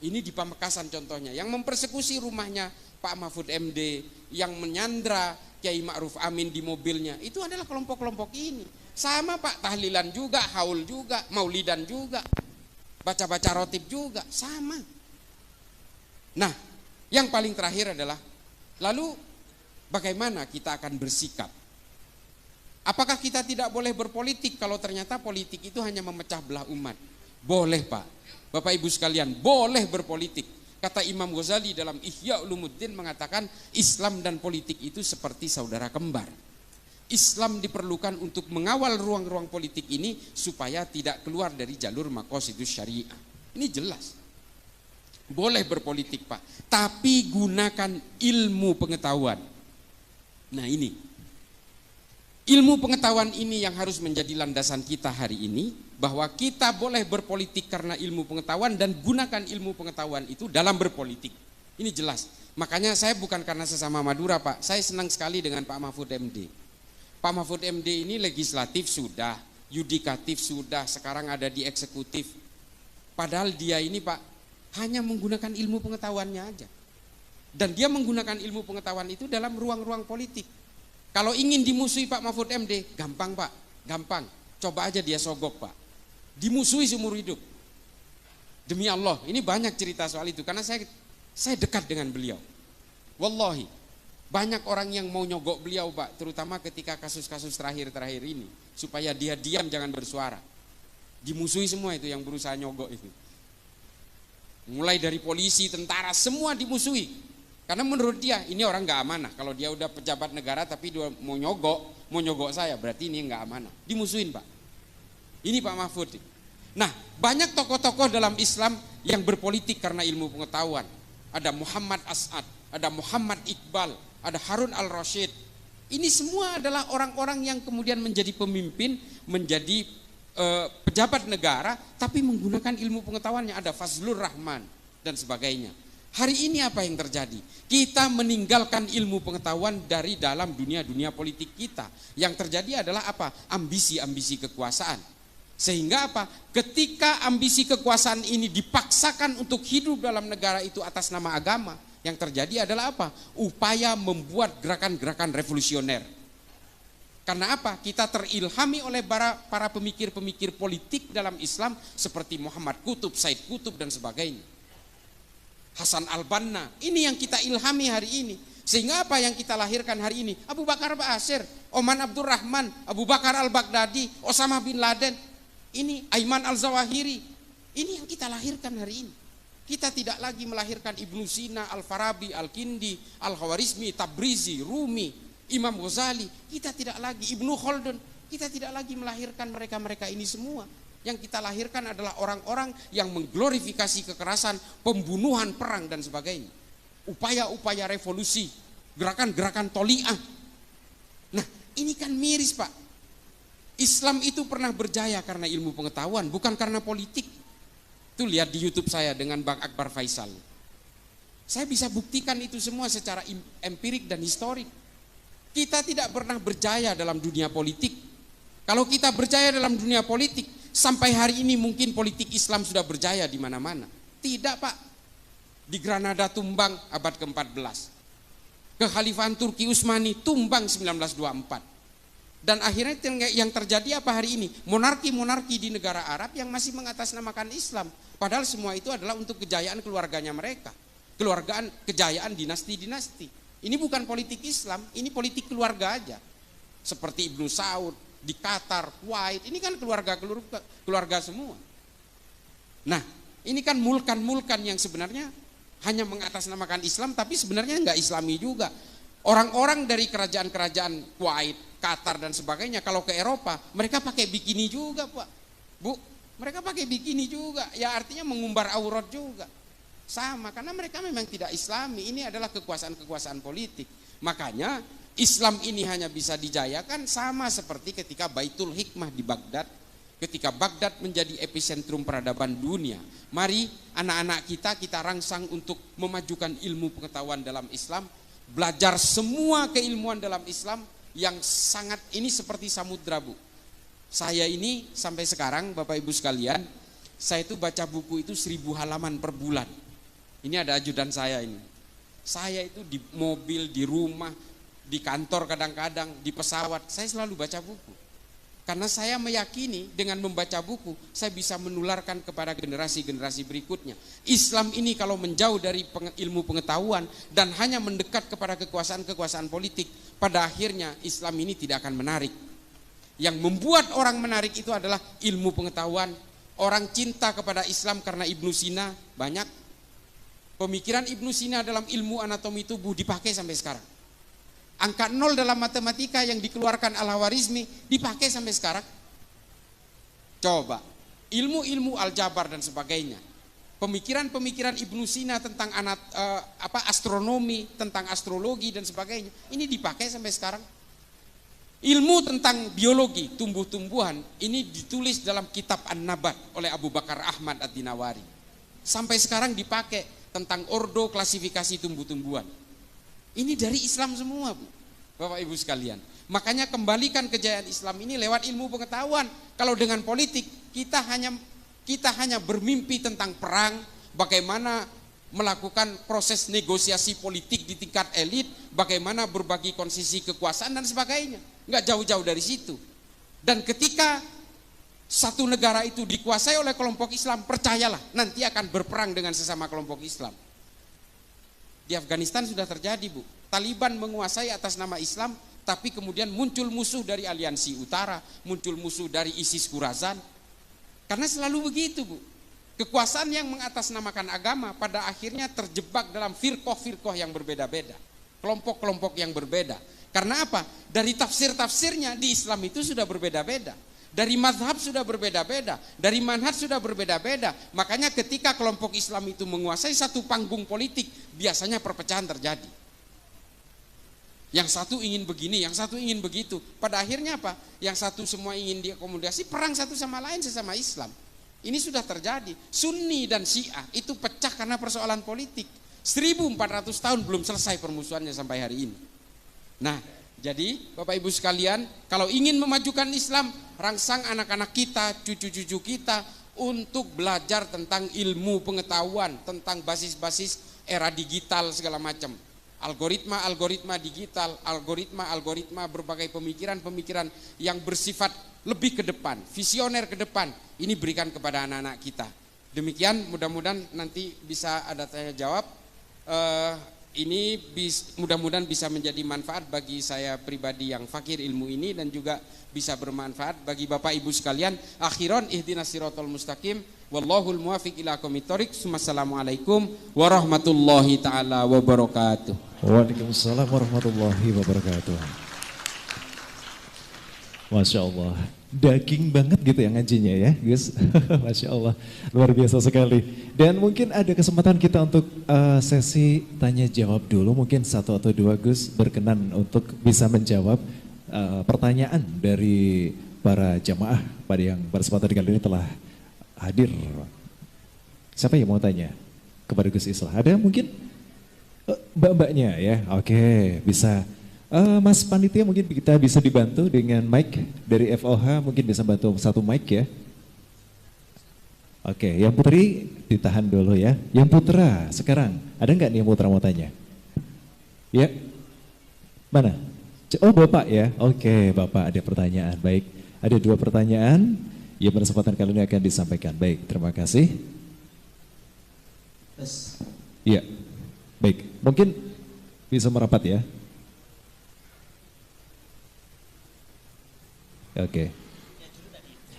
Ini di Pamekasan contohnya, yang mempersekusi rumahnya Pak Mahfud MD, yang menyandra Kiai Ma'ruf Amin di mobilnya, itu adalah kelompok-kelompok ini. Sama, Pak, tahlilan juga, haul juga, maulidan juga, baca-baca rotib juga, sama. Nah, yang paling terakhir adalah, lalu bagaimana kita akan bersikap? Apakah kita tidak boleh berpolitik kalau ternyata politik itu hanya memecah belah umat? Boleh, Pak. Bapak Ibu sekalian, boleh berpolitik. Kata Imam Ghazali dalam Ihya Ulumuddin mengatakan, Islam dan politik itu seperti saudara kembar. Islam diperlukan untuk mengawal ruang-ruang politik ini supaya tidak keluar dari jalur maqasidus syariah. Ini jelas. Boleh berpolitik, Pak, tapi gunakan ilmu pengetahuan. Nah, ini ilmu pengetahuan ini yang harus menjadi landasan kita hari ini, bahwa kita boleh berpolitik karena ilmu pengetahuan dan gunakan ilmu pengetahuan itu dalam berpolitik. Ini jelas. Makanya saya bukan karena sesama Madura, Pak, saya senang sekali dengan Pak Mahfud MD. Pak Mahfud MD ini legislatif sudah, yudikatif sudah, sekarang ada di eksekutif. Padahal dia ini, Pak, hanya menggunakan ilmu pengetahuannya aja. Dan dia menggunakan ilmu pengetahuan itu dalam ruang-ruang politik. Kalau ingin dimusuhi Pak Mahfud MD, gampang, Pak, gampang. Coba aja dia sogok Pak, dimusuhi seumur hidup. Demi Allah, ini banyak cerita soal itu karena saya dekat dengan beliau. Wallahi, banyak orang yang mau nyogok beliau Pak, terutama ketika kasus-kasus terakhir-terakhir ini, supaya dia diam jangan bersuara. Dimusuhi semua itu yang berusaha nyogok itu. Mulai dari polisi, tentara, semua dimusuhi. Karena menurut dia ini orang nggak amanah. Kalau dia udah pejabat negara tapi dia mau nyogok saya, berarti ini nggak amanah. Dimusuhin Pak. Ini Pak Mahfud. Nah, banyak tokoh-tokoh dalam Islam yang berpolitik karena ilmu pengetahuan. Ada Muhammad As'ad, ada Muhammad Iqbal, ada Harun al-Rasyid. Ini semua adalah orang-orang yang kemudian menjadi pemimpin, menjadi pejabat negara, tapi menggunakan ilmu pengetahuannya. Ada Fazlur Rahman dan sebagainya. Hari ini apa yang terjadi? Kita meninggalkan ilmu pengetahuan dari dalam dunia politik kita. Yang terjadi adalah apa? Ambisi-ambisi kekuasaan. Sehingga apa? Ketika ambisi kekuasaan ini dipaksakan untuk hidup dalam negara itu atas nama agama, yang terjadi adalah apa? Upaya membuat gerakan-gerakan revolusioner. Karena apa? Kita terilhami oleh para pemikir-pemikir politik dalam Islam seperti Muhammad Qutb, Said Qutb dan sebagainya. Hasan al-Banna, ini yang kita ilhami hari ini. Sehingga apa yang kita lahirkan hari ini? Abu Bakar Ba'asyir, Oman Abdurrahman, Abu Bakar al-Baghdadi, Osama bin Laden, ini Aiman al-Zawahiri. Ini yang kita lahirkan hari ini. Kita tidak lagi melahirkan Ibnu Sina, Al-Farabi, Al-Kindi, Al-Khawarizmi, Tabrizi, Rumi, Imam Ghazali. Kita tidak lagi Ibnu Khaldun. Kita tidak lagi melahirkan mereka-mereka ini semua. Yang kita lahirkan adalah orang-orang yang mengglorifikasi kekerasan, pembunuhan, perang dan sebagainya. Upaya-upaya revolusi, gerakan-gerakan toli'ah. Nah, ini kan miris Pak. Islam itu pernah berjaya karena ilmu pengetahuan, bukan karena politik. Itu lihat di YouTube saya dengan Bang Akbar Faisal. Saya bisa buktikan itu semua secara empirik dan historik. Kita tidak pernah berjaya dalam dunia politik. Kalau kita berjaya dalam dunia politik, sampai hari ini mungkin politik Islam sudah berjaya di mana-mana. Tidak Pak. Di Granada tumbang abad ke-14. Kekhalifahan Turki Utsmani tumbang 1924. Dan akhirnya yang terjadi apa hari ini? Monarki-monarki di negara Arab yang masih mengatasnamakan Islam. Padahal semua itu adalah untuk kejayaan keluarganya mereka. Kejayaan dinasti-dinasti. Ini bukan politik Islam, ini politik keluarga aja. Seperti Ibnu Saud, di Qatar, Kuwait, ini kan keluarga semua. Nah, ini kan mulkan-mulkan yang sebenarnya hanya mengatasnamakan Islam, tapi sebenarnya nggak Islami juga. Orang-orang dari kerajaan-kerajaan Kuwait, Qatar dan sebagainya, kalau ke Eropa mereka pakai bikini juga Pak, Bu, mereka pakai bikini juga, ya artinya mengumbar aurat juga, sama karena mereka memang tidak Islami. Ini adalah kekuasaan-kekuasaan politik. Makanya Islam ini hanya bisa dijayakan sama seperti ketika Baitul Hikmah di Baghdad, ketika Baghdad menjadi epicentrum peradaban dunia. Mari anak-anak kita rangsang untuk memajukan ilmu pengetahuan dalam Islam, belajar semua keilmuan dalam Islam yang sangat ini seperti samudra Bu. Saya ini sampai sekarang Bapak Ibu sekalian, saya itu baca buku itu 1000 halaman per bulan. Ini ada ajudan saya ini. Saya itu di mobil, di rumah, di kantor kadang-kadang, di pesawat, saya selalu baca buku. Karena saya meyakini dengan membaca buku, saya bisa menularkan kepada generasi-generasi berikutnya. Islam ini kalau menjauh dari ilmu pengetahuan dan hanya mendekat kepada kekuasaan-kekuasaan politik, pada akhirnya Islam ini tidak akan menarik. Yang membuat orang menarik itu adalah ilmu pengetahuan. Orang cinta kepada Islam karena Ibnu Sina banyak. Pemikiran Ibnu Sina dalam ilmu anatomi tubuh dipakai sampai sekarang. Angka 0 dalam matematika yang dikeluarkan Al-Khawarizmi dipakai sampai sekarang. Coba, ilmu-ilmu aljabar dan sebagainya. Pemikiran-pemikiran Ibnu Sina tentang astronomi, tentang astrologi dan sebagainya, ini dipakai sampai sekarang. Ilmu tentang biologi, tumbuh-tumbuhan, ini ditulis dalam kitab An-Nabat oleh Abu Bakar Ahmad Ad-Dinawari. Sampai sekarang dipakai tentang ordo klasifikasi tumbuh-tumbuhan. Ini dari Islam semua Bu, Bapak Ibu sekalian. Makanya kembalikan kejayaan Islam ini lewat ilmu pengetahuan. Kalau dengan politik kita hanya bermimpi tentang perang, bagaimana melakukan proses negosiasi politik di tingkat elit, bagaimana berbagi konsesi kekuasaan dan sebagainya. Nggak jauh-jauh dari situ. Dan ketika satu negara itu dikuasai oleh kelompok Islam, percayalah nanti akan berperang dengan sesama kelompok Islam. Di Afghanistan sudah terjadi, Bu. Taliban menguasai atas nama Islam, tapi kemudian muncul musuh dari aliansi utara, muncul musuh dari ISIS Khorasan. Karena selalu begitu, Bu. Kekuasaan yang mengatasnamakan agama pada akhirnya terjebak dalam firqoh-firqoh yang berbeda-beda, kelompok-kelompok yang berbeda. Karena apa? Dari tafsir-tafsirnya di Islam itu sudah berbeda-beda. Dari mazhab sudah berbeda-beda, dari manhaj sudah berbeda-beda. Makanya ketika kelompok Islam itu menguasai satu panggung politik, biasanya perpecahan terjadi. Yang satu ingin begini, yang satu ingin begitu. Pada akhirnya apa? Yang satu semua ingin diakomodasi, perang satu sama lain sesama Islam. Ini sudah terjadi. Sunni dan Syiah itu pecah karena persoalan politik. 1400 tahun belum selesai permusuhannya sampai hari ini. Nah, jadi Bapak Ibu sekalian, kalau ingin memajukan Islam, rangsang anak-anak kita, cucu-cucu kita untuk belajar tentang ilmu pengetahuan, tentang basis-basis era digital segala macam. Algoritma digital, algoritma berbagai pemikiran-pemikiran yang bersifat lebih ke depan, visioner ke depan. Ini berikan kepada anak-anak kita. Demikian, mudah-mudahan nanti bisa ada tanya jawab. Ini mudah-mudahan bisa menjadi manfaat bagi saya pribadi yang fakir ilmu ini, dan juga bisa bermanfaat bagi Bapak Ibu sekalian. Akhiran, ihdinas siratal mustaqim, wallahul muwafiq ila aqwamit thoriq. Wassalamualaikum warahmatullahi taala wabarakatuh. Waalaikumsalam warahmatullahi wabarakatuh. Masya Allah, daging banget gitu ya ngajinya ya Gus. Masya Allah, luar biasa sekali. Dan mungkin ada kesempatan kita untuk sesi tanya jawab dulu. Mungkin satu atau dua Gus berkenan untuk bisa menjawab pertanyaan dari para jamaah pada yang berkesempatan kali ini telah hadir. Siapa yang mau tanya kepada Gus Islah? Ada mungkin mbak-mbaknya ya? Oke, bisa. Mas Panitia mungkin kita bisa dibantu dengan mic dari FOH, mungkin bisa bantu satu mic ya. Oke, yang putri ditahan dulu ya. Yang putra sekarang, ada nggak nih yang putra mau tanya? Ya, mana? Oh Bapak ya, oke Bapak ada pertanyaan, baik. Ada dua pertanyaan yang berkesempatan kali ini akan disampaikan. Baik, terima kasih. Iya, baik. Mungkin bisa merapat ya. Oke.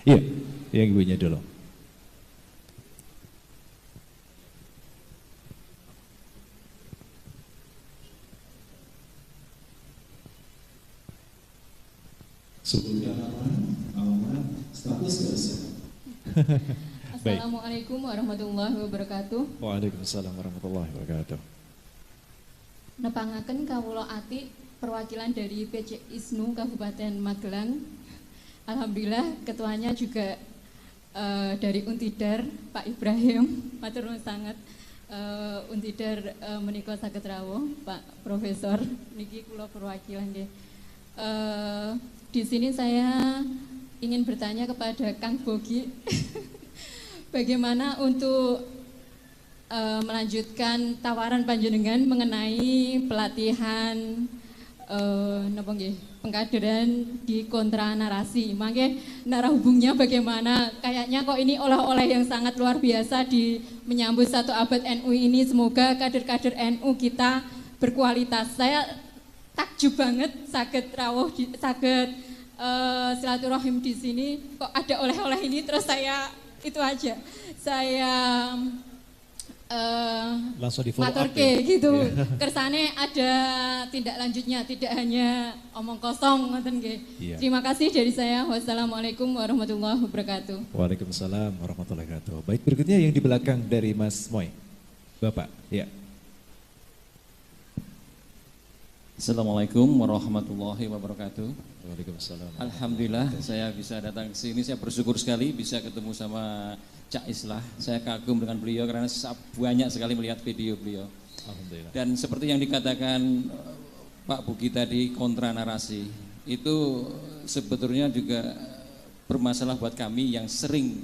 Iya, yang ibunya dulu. Sebelumnya nama, status dosen. Assalamualaikum warahmatullahi wabarakatuh. Waalaikumsalam warahmatullahi wabarakatuh. Nepangaken kawula ati perwakilan dari PC ISNU Kabupaten Magelang. Alhamdulillah ketuanya juga dari Untidar, Pak Ibrahim, matur nuwun sanget. Untidar menika saged rawuh, Pak Profesor, niki kula perwakilan nggih. Di sini saya ingin bertanya kepada Kang Bogi, bagaimana untuk melanjutkan tawaran panjenengan mengenai pelatihan napa nggih pengkaderan di kontra narasi. Mangke narah hubungnya bagaimana? Kayaknya kok ini oleh-oleh yang sangat luar biasa di menyambut 1 abad NU ini. Semoga kader-kader NU kita berkualitas. Saya takjub banget saged rawuh saged silaturahim di sini kok ada oleh-oleh ini, terus saya itu aja. Saya langsung di follow up ya? Gitu. Yeah. Kersane ada tindak lanjutnya, tidak hanya omong kosong ngoten nggih. Yeah. Terima kasih dari saya. Wassalamualaikum warahmatullahi wabarakatuh. Waalaikumsalam warahmatullahi wabarakatuh. Baik, berikutnya yang di belakang dari Mas Moy. Bapak, ya. Assalamualaikum warahmatullahi wabarakatuh. Waalaikumsalam. Alhamdulillah saya bisa datang ke sini, saya bersyukur sekali bisa ketemu sama Cak Islah. Saya kagum dengan beliau karena banyak sekali melihat video beliau. Alhamdulillah. Dan seperti yang dikatakan Pak Bugi tadi, kontra narasi itu sebetulnya juga bermasalah buat kami yang sering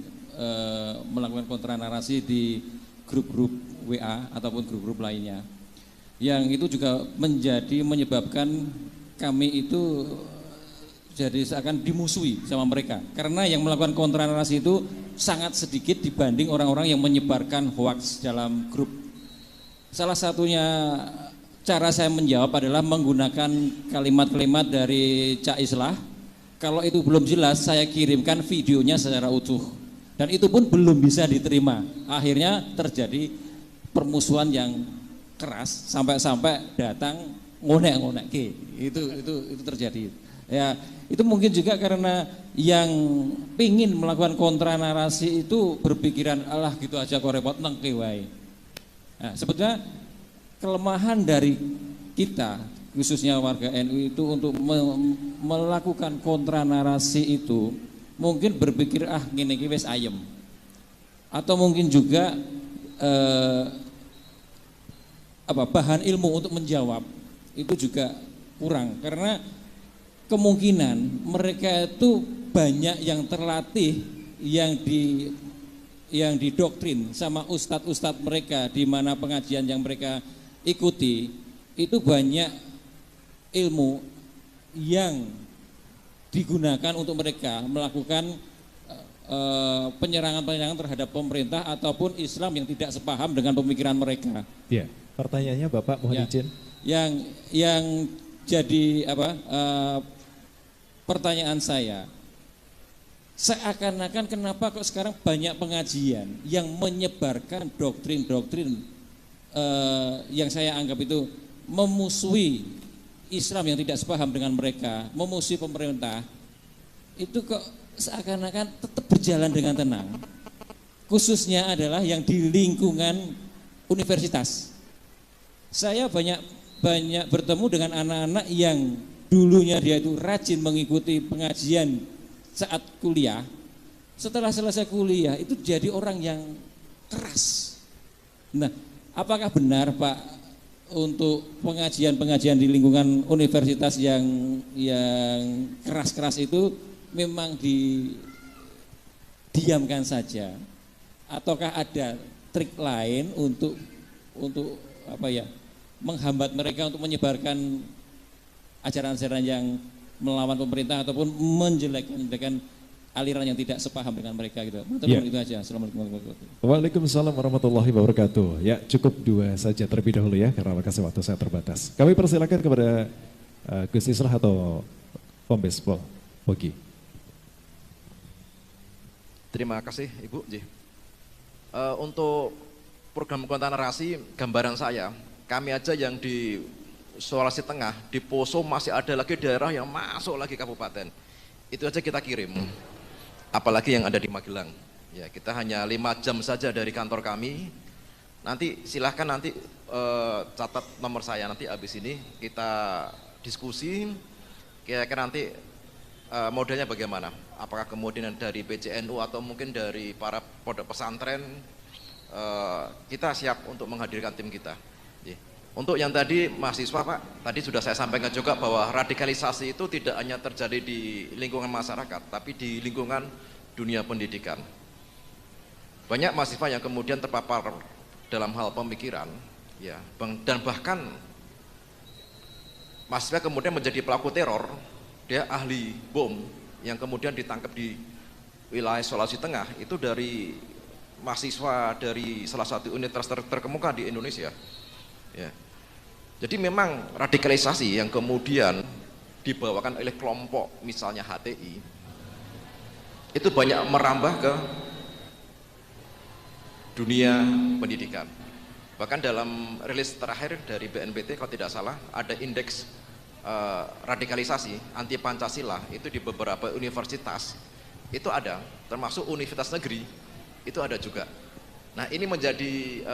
melakukan kontra narasi di grup-grup WA ataupun grup-grup lainnya. Yang itu juga menyebabkan kami itu jadi seakan dimusuhi sama mereka. Karena yang melakukan kontra narasi itu sangat sedikit dibanding orang-orang yang menyebarkan hoaks dalam grup. Salah satunya cara saya menjawab adalah menggunakan kalimat-kalimat dari Cak Islah. Kalau itu belum jelas, saya kirimkan videonya secara utuh. Dan itu pun belum bisa diterima. Akhirnya terjadi permusuhan yang keras sampai-sampai datang ngonek-ngonek. Itu terjadi. Ya, itu mungkin juga karena yang pingin melakukan kontra narasi itu berpikiran alah gitu aja kok repot nengke wae. Nah, sebetulnya kelemahan dari kita khususnya warga NU itu untuk melakukan kontra narasi itu mungkin berpikir ngene iki wis ayem. Atau mungkin juga bahan ilmu untuk menjawab itu juga kurang karena kemungkinan mereka itu banyak yang terlatih yang didoktrin sama ustadz-ustadz mereka di mana pengajian yang mereka ikuti itu banyak ilmu yang digunakan untuk mereka melakukan penyerangan-penyerangan terhadap pemerintah ataupun Islam yang tidak sepaham dengan pemikiran mereka. Ya, pertanyaannya Bapak mohon izin. Yang jadi pertanyaan saya, seakan-akan kenapa kok sekarang banyak pengajian yang menyebarkan doktrin-doktrin yang saya anggap itu memusuhi Islam yang tidak sepaham dengan mereka, memusuhi pemerintah, itu kok seakan-akan tetap berjalan dengan tenang. Khususnya adalah yang di lingkungan universitas. Saya banyak bertemu dengan anak-anak yang dulunya dia itu rajin mengikuti pengajian saat kuliah. Setelah selesai kuliah itu jadi orang yang keras. Nah, apakah benar Pak untuk pengajian-pengajian di lingkungan universitas yang keras-keras itu memang didiamkan saja, ataukah ada trik lain untuk menghambat mereka untuk menyebarkan ajaran-ajaran yang melawan pemerintah ataupun menjelek-jelekan aliran yang tidak sepaham dengan mereka gitu. Ya. Itu aja. Assalamualaikum warahmatullahi wabarakatuh. Waalaikumsalam warahmatullahi wabarakatuh. Ya, cukup dua saja terlebih dahulu ya karena waktu saya terbatas. Kami persilakan kepada Gus Islah atau Kombes Pol Pogi. Terima kasih Ibu. Untuk program kontra narasi, gambaran saya, kami aja yang di Sulawesi Tengah, di Poso masih ada lagi daerah yang masuk lagi kabupaten. Itu aja kita kirim. Apalagi yang ada di Magelang. Ya, kita hanya 5 jam saja dari kantor kami. Nanti silahkan nanti catat nomor saya nanti habis ini kita diskusi. Kira-kira nanti modelnya bagaimana? Apakah kemudian dari PCNU atau mungkin dari para pondok pesantren, kita siap untuk menghadirkan tim kita. Untuk yang tadi mahasiswa Pak, tadi sudah saya sampaikan juga bahwa radikalisasi itu tidak hanya terjadi di lingkungan masyarakat, tapi di lingkungan dunia pendidikan. Banyak mahasiswa yang kemudian terpapar dalam hal pemikiran, ya, dan bahkan mahasiswa kemudian menjadi pelaku teror, dia ahli bom yang kemudian ditangkap di wilayah Sulawesi Tengah itu dari mahasiswa dari salah satu universitas terkemuka di Indonesia. Ya. Jadi memang radikalisasi yang kemudian dibawakan oleh kelompok misalnya HTI itu banyak merambah ke dunia pendidikan. Bahkan dalam rilis terakhir dari BNPT kalau tidak salah ada indeks radikalisasi anti Pancasila itu di beberapa universitas itu ada, termasuk universitas negeri itu ada juga. Nah ini menjadi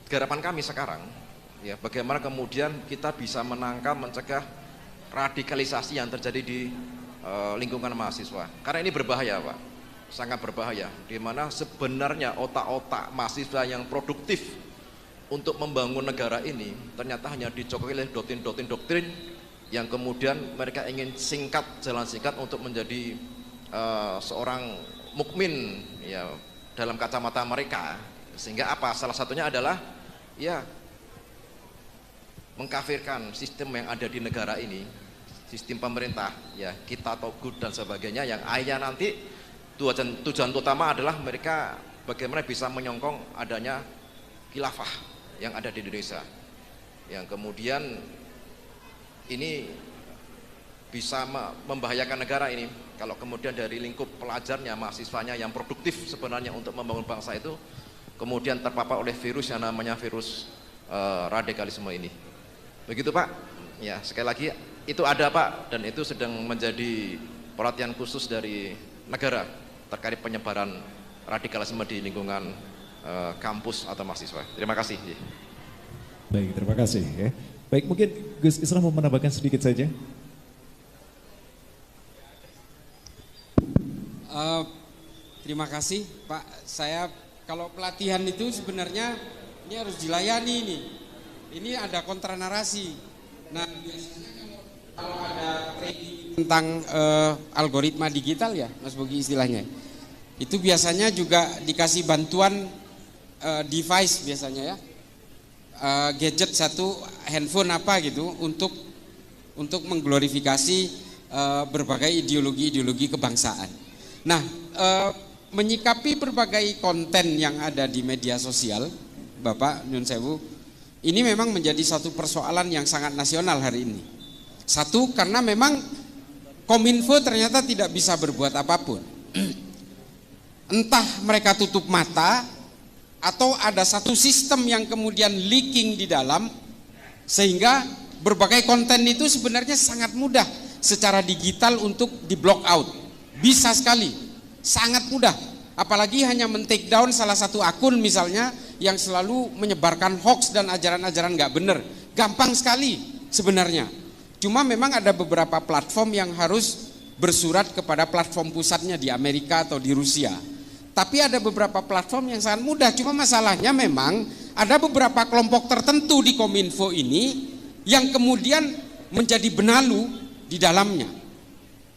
garapan kami sekarang. Ya, bagaimana kemudian kita bisa menangkal, mencegah radikalisasi yang terjadi di lingkungan mahasiswa. Karena ini berbahaya Pak, sangat berbahaya. Di mana sebenarnya otak-otak mahasiswa yang produktif untuk membangun negara ini ternyata hanya dicokoki oleh doktrin-doktrin yang kemudian mereka ingin singkat, jalan singkat untuk menjadi seorang mukmin ya dalam kacamata mereka. Sehingga apa? Salah satunya adalah ya mengkafirkan sistem yang ada di negara ini, sistem pemerintah, ya kita togut dan sebagainya, yang akhirnya nanti tujuan utama adalah mereka bagaimana bisa menyongkong adanya khilafah yang ada di Indonesia, yang kemudian ini bisa membahayakan negara ini kalau kemudian dari lingkup pelajarnya, mahasiswanya yang produktif sebenarnya untuk membangun bangsa itu kemudian terpapar oleh virus yang namanya virus radikalisme ini. Begitu Pak. Ya, sekali lagi itu ada Pak, dan itu sedang menjadi perhatian khusus dari negara terkait penyebaran radikalisme di lingkungan kampus atau mahasiswa. Terima kasih. Baik, terima kasih ya. Baik, mungkin Gus Islam mau menambahkan sedikit saja. Terima kasih Pak. Saya kalau pelatihan itu sebenarnya ini harus dilayani nih. Ini ada kontra narasi. Nah biasanya kalau ada training tentang algoritma digital ya Mas Bogi istilahnya, itu biasanya juga dikasih bantuan device biasanya ya, gadget satu, handphone apa gitu untuk mengglorifikasi berbagai ideologi kebangsaan. Nah, menyikapi berbagai konten yang ada di media sosial, Bapak Nyun Sewu, ini memang menjadi satu persoalan yang sangat nasional hari ini. Satu, karena memang Kominfo ternyata tidak bisa berbuat apapun. Entah mereka tutup mata, atau ada satu sistem yang kemudian leaking di dalam, sehingga berbagai konten itu sebenarnya sangat mudah secara digital untuk di block out. Bisa sekali, sangat mudah. Apalagi hanya men-take down salah satu akun misalnya yang selalu menyebarkan hoax dan ajaran-ajaran nggak benar. Gampang sekali sebenarnya. Cuma memang ada beberapa platform yang harus bersurat kepada platform pusatnya di Amerika atau di Rusia. Tapi ada beberapa platform yang sangat mudah. Cuma masalahnya memang ada beberapa kelompok tertentu di Kominfo ini yang kemudian menjadi benalu di dalamnya.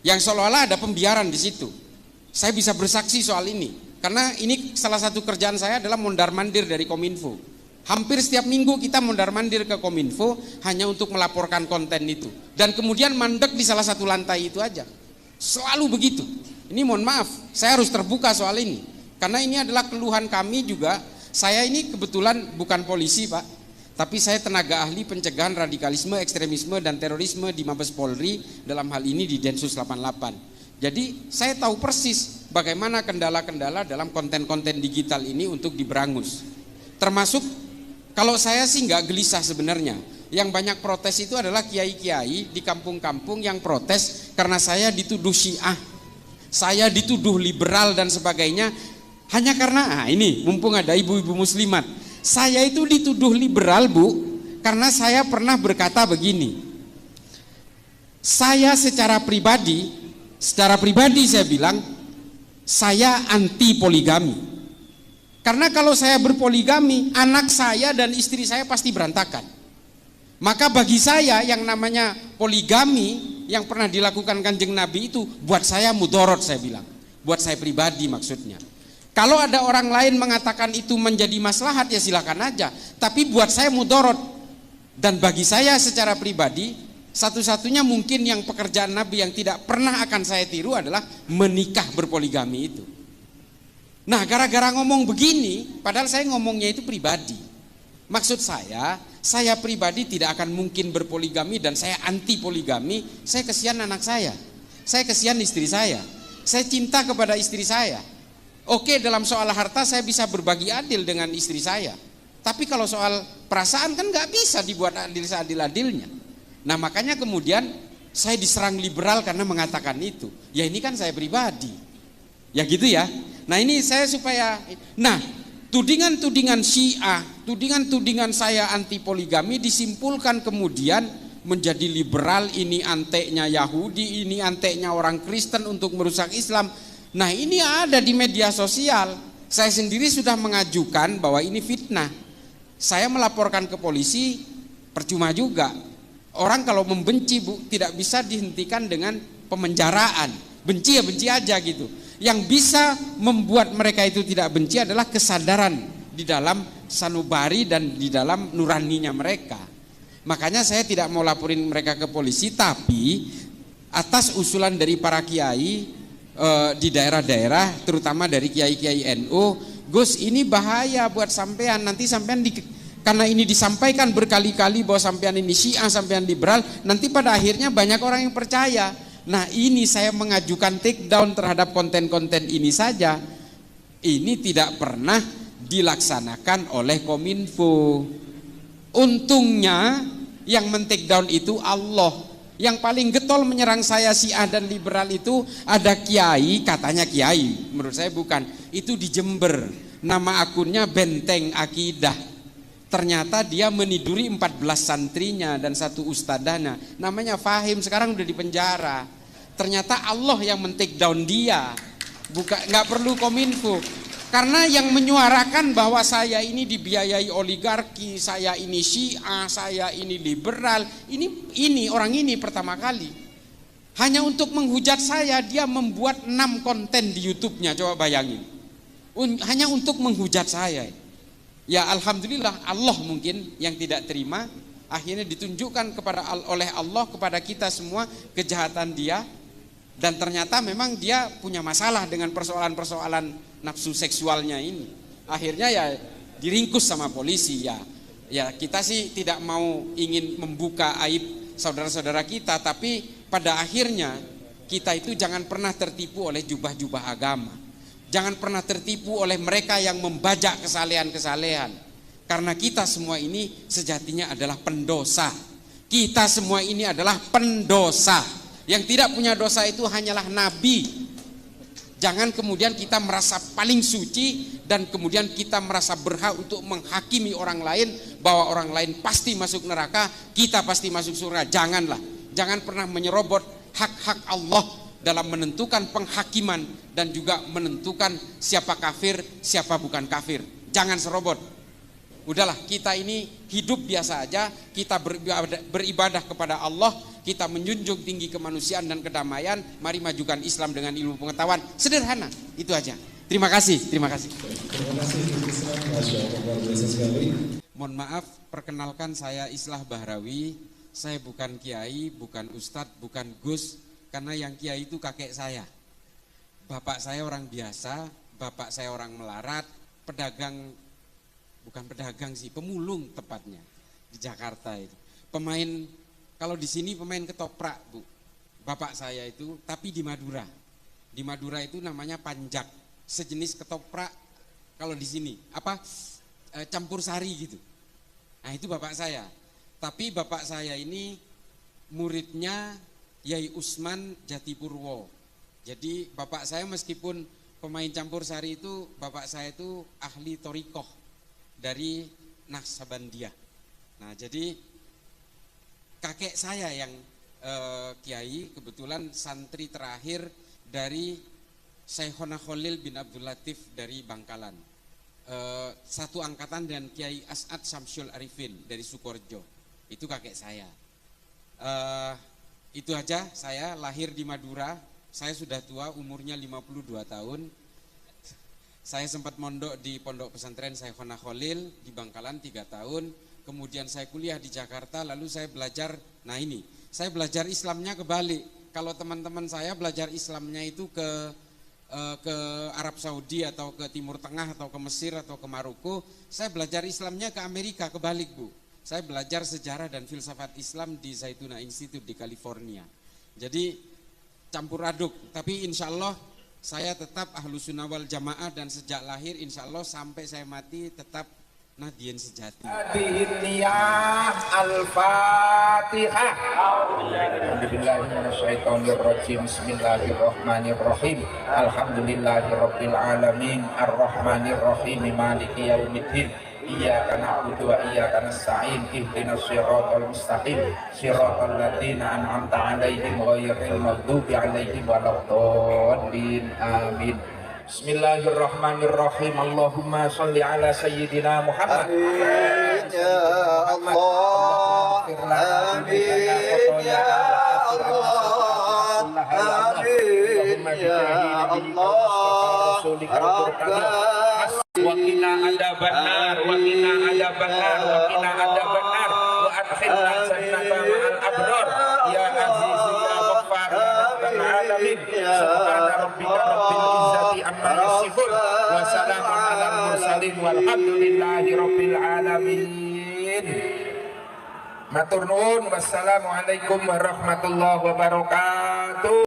Yang seolah-olah ada pembiaran di situ. Saya bisa bersaksi soal ini, karena ini salah satu kerjaan saya adalah mondar-mandir dari Kominfo. Hampir setiap minggu kita mondar-mandir ke Kominfo hanya untuk melaporkan konten itu. Dan kemudian mandek di salah satu lantai itu aja. Selalu begitu. Ini mohon maaf, saya harus terbuka soal ini. Karena ini adalah keluhan kami juga. Saya ini kebetulan bukan polisi Pak, tapi saya tenaga ahli pencegahan radikalisme, ekstremisme, dan terorisme di Mabes Polri, dalam hal ini di Densus 88. Jadi saya tahu persis bagaimana kendala-kendala dalam konten-konten digital ini untuk diberangus. Termasuk kalau saya sih nggak gelisah sebenarnya. Yang banyak protes itu adalah kiai-kiai di kampung-kampung yang protes karena saya dituduh Syiah, saya dituduh liberal dan sebagainya. Hanya karena ini mumpung ada ibu-ibu muslimat, saya itu dituduh liberal Bu, karena saya pernah berkata begini. Saya secara pribadi saya bilang saya anti poligami. Karena kalau saya berpoligami, anak saya dan istri saya pasti berantakan. Maka bagi saya yang namanya poligami yang pernah dilakukan Kanjeng Nabi itu buat saya mudorot, saya bilang. Buat saya pribadi maksudnya. Kalau ada orang lain mengatakan itu menjadi maslahat ya silakan aja, tapi buat saya mudorot. Dan bagi saya secara pribadi, satu-satunya mungkin yang pekerjaan Nabi yang tidak pernah akan saya tiru adalah menikah berpoligami itu. Nah, gara-gara ngomong begini, padahal saya ngomongnya itu pribadi. Maksud saya pribadi tidak akan mungkin berpoligami dan saya anti poligami. Saya kesian anak saya kesian istri saya cinta kepada istri saya. Oke, dalam soal harta saya bisa berbagi adil dengan istri saya. Tapi kalau soal perasaan kan nggak bisa dibuat adil seadil-adilnya. Nah makanya kemudian saya diserang liberal karena mengatakan itu. Ya ini kan saya pribadi. Ya gitu ya. Nah ini saya supaya, nah tudingan-tudingan Syiah, tudingan-tudingan saya anti poligami disimpulkan kemudian menjadi liberal, ini anteknya Yahudi, ini anteknya orang Kristen untuk merusak Islam. Nah ini ada di media sosial. Saya sendiri sudah mengajukan bahwa ini fitnah. Saya melaporkan ke polisi, percuma juga. Orang kalau membenci Bu, tidak bisa dihentikan dengan pemenjaraan. Benci ya benci aja gitu. Yang bisa membuat mereka itu tidak benci adalah kesadaran di dalam sanubari dan di dalam nuraninya mereka. Makanya saya tidak mau laporin mereka ke polisi, tapi atas usulan dari para kiai di daerah-daerah, terutama dari kiai-kiai NU, Gus ini bahaya buat sampean, nanti sampean karena ini disampaikan berkali-kali bahwa sampean ini Syiah, sampean liberal, nanti pada akhirnya banyak orang yang percaya. Nah ini saya mengajukan take down terhadap konten-konten ini saja. Ini tidak pernah dilaksanakan oleh Kominfo. Untungnya yang men-take down itu Allah. Yang paling getol menyerang saya Syiah dan liberal itu ada kiai, katanya kiai, menurut saya bukan. Itu di Jember, nama akunnya Benteng Akidah. Ternyata dia meniduri 14 santrinya dan satu ustadahnya, namanya Fahim, sekarang udah di penjara. Ternyata Allah yang men-take down dia, nggak perlu Kominfo. Karena yang menyuarakan bahwa saya ini dibiayai oligarki, saya ini Syiah, saya ini liberal, ini orang ini pertama kali. Hanya untuk menghujat saya, dia membuat 6 konten di YouTube-nya, coba bayangin. Hanya untuk menghujat saya. Ya alhamdulillah, Allah mungkin yang tidak terima, akhirnya ditunjukkan oleh Allah kepada kita semua kejahatan dia. Dan ternyata memang dia punya masalah dengan persoalan-persoalan nafsu seksualnya ini. Akhirnya ya diringkus sama polisi. Ya kita sih tidak mau ingin membuka aib saudara-saudara kita, tapi pada akhirnya kita itu jangan pernah tertipu oleh jubah-jubah agama. Jangan pernah tertipu oleh mereka yang membajak kesalehan-kesalehan. Karena kita semua ini sejatinya adalah pendosa. Kita semua ini adalah pendosa. Yang tidak punya dosa itu hanyalah nabi. Jangan kemudian kita merasa paling suci dan kemudian kita merasa berhak untuk menghakimi orang lain bahwa orang lain pasti masuk neraka, kita pasti masuk surga. Janganlah. Jangan pernah menyerobot hak-hak Allah dalam menentukan penghakiman dan juga menentukan siapa kafir, siapa bukan kafir. Jangan serobot. Udahlah, kita ini hidup biasa aja, kita beribadah kepada Allah, kita menjunjung tinggi kemanusiaan dan kedamaian. Mari majukan Islam dengan ilmu pengetahuan. Sederhana, itu aja. Terima kasih, terima kasih. Mohon maaf, perkenalkan saya Islah Bahrawi. Saya bukan kiai, bukan ustadz, bukan gus. Karena yang kiai itu kakek saya. Bapak saya orang biasa, bapak saya orang melarat, pedagang, bukan pedagang sih, pemulung tepatnya di Jakarta itu. Pemain, kalau di sini pemain ketoprak, Bu. Bapak saya itu, tapi di Madura. Di Madura itu namanya panjak, sejenis ketoprak kalau di sini, campur sari gitu. Nah, itu bapak saya. Tapi bapak saya ini muridnya Yai Usman Jatipurwo. Jadi bapak saya meskipun pemain campur sari itu, bapak saya itu ahli torikoh dari Naqsabandiyah. Nah jadi kakek saya yang kiai kebetulan santri terakhir dari Syekhona Khalil bin Abdul Latif dari Bangkalan. Satu angkatan dengan Kiai As'ad Syamsul Arifin dari Sukorejo. Itu kakek saya. Itu aja, saya lahir di Madura, saya sudah tua, umurnya 52 tahun. Saya sempat mondok di pondok pesantren Syekhona Khalil di Bangkalan 3 tahun. Kemudian saya kuliah di Jakarta, lalu saya belajar, saya belajar Islamnya kebalik. Kalau teman-teman saya belajar Islamnya itu ke Arab Saudi atau ke Timur Tengah atau ke Mesir atau ke Maroko, saya belajar Islamnya ke Amerika, kebalik Bu. Saya belajar sejarah dan filsafat Islam di Zaytuna Institute di California. Jadi campur aduk, tapi insya Allah saya tetap Ahlus Sunnah wal Jamaah dan sejak lahir insya Allah sampai saya mati tetap Nahdiyin sejati. Al-Fatihah. A'udzubillahiminasyaitonirrajim. Bismillahirrahmanirrahim. Alhamdulillahirabbil alamin. Arrahmanirrahim. Maliki yaumiddin. Iyyaka na'budu wa iyyaka nasta'in. Ihdinas siratal mustaqim. Siratal ladzina an'amta 'alaihim ghairil maghdubi 'alaihim waladdallin. Amin. Bismillahirrahmanirrahim. Allahumma sholli ala sayyidina Muhammad. Amin ya Allah. Amin ya Allah. Amin ya Allah. Rabbana Wakina ada benar, wakina ada benar, wakina ada benar. Wa adkhilna jannata ma'al abrar. Ya Aziz ya Ghaffar. rabbil alamin. Subhana rabbika rabbil izzati amma yasifun wa salamun alal mursalin walhamdulillahi rabbil alamin. Matur nuwun, wassalamualaikum warahmatullahi wabarakatuh.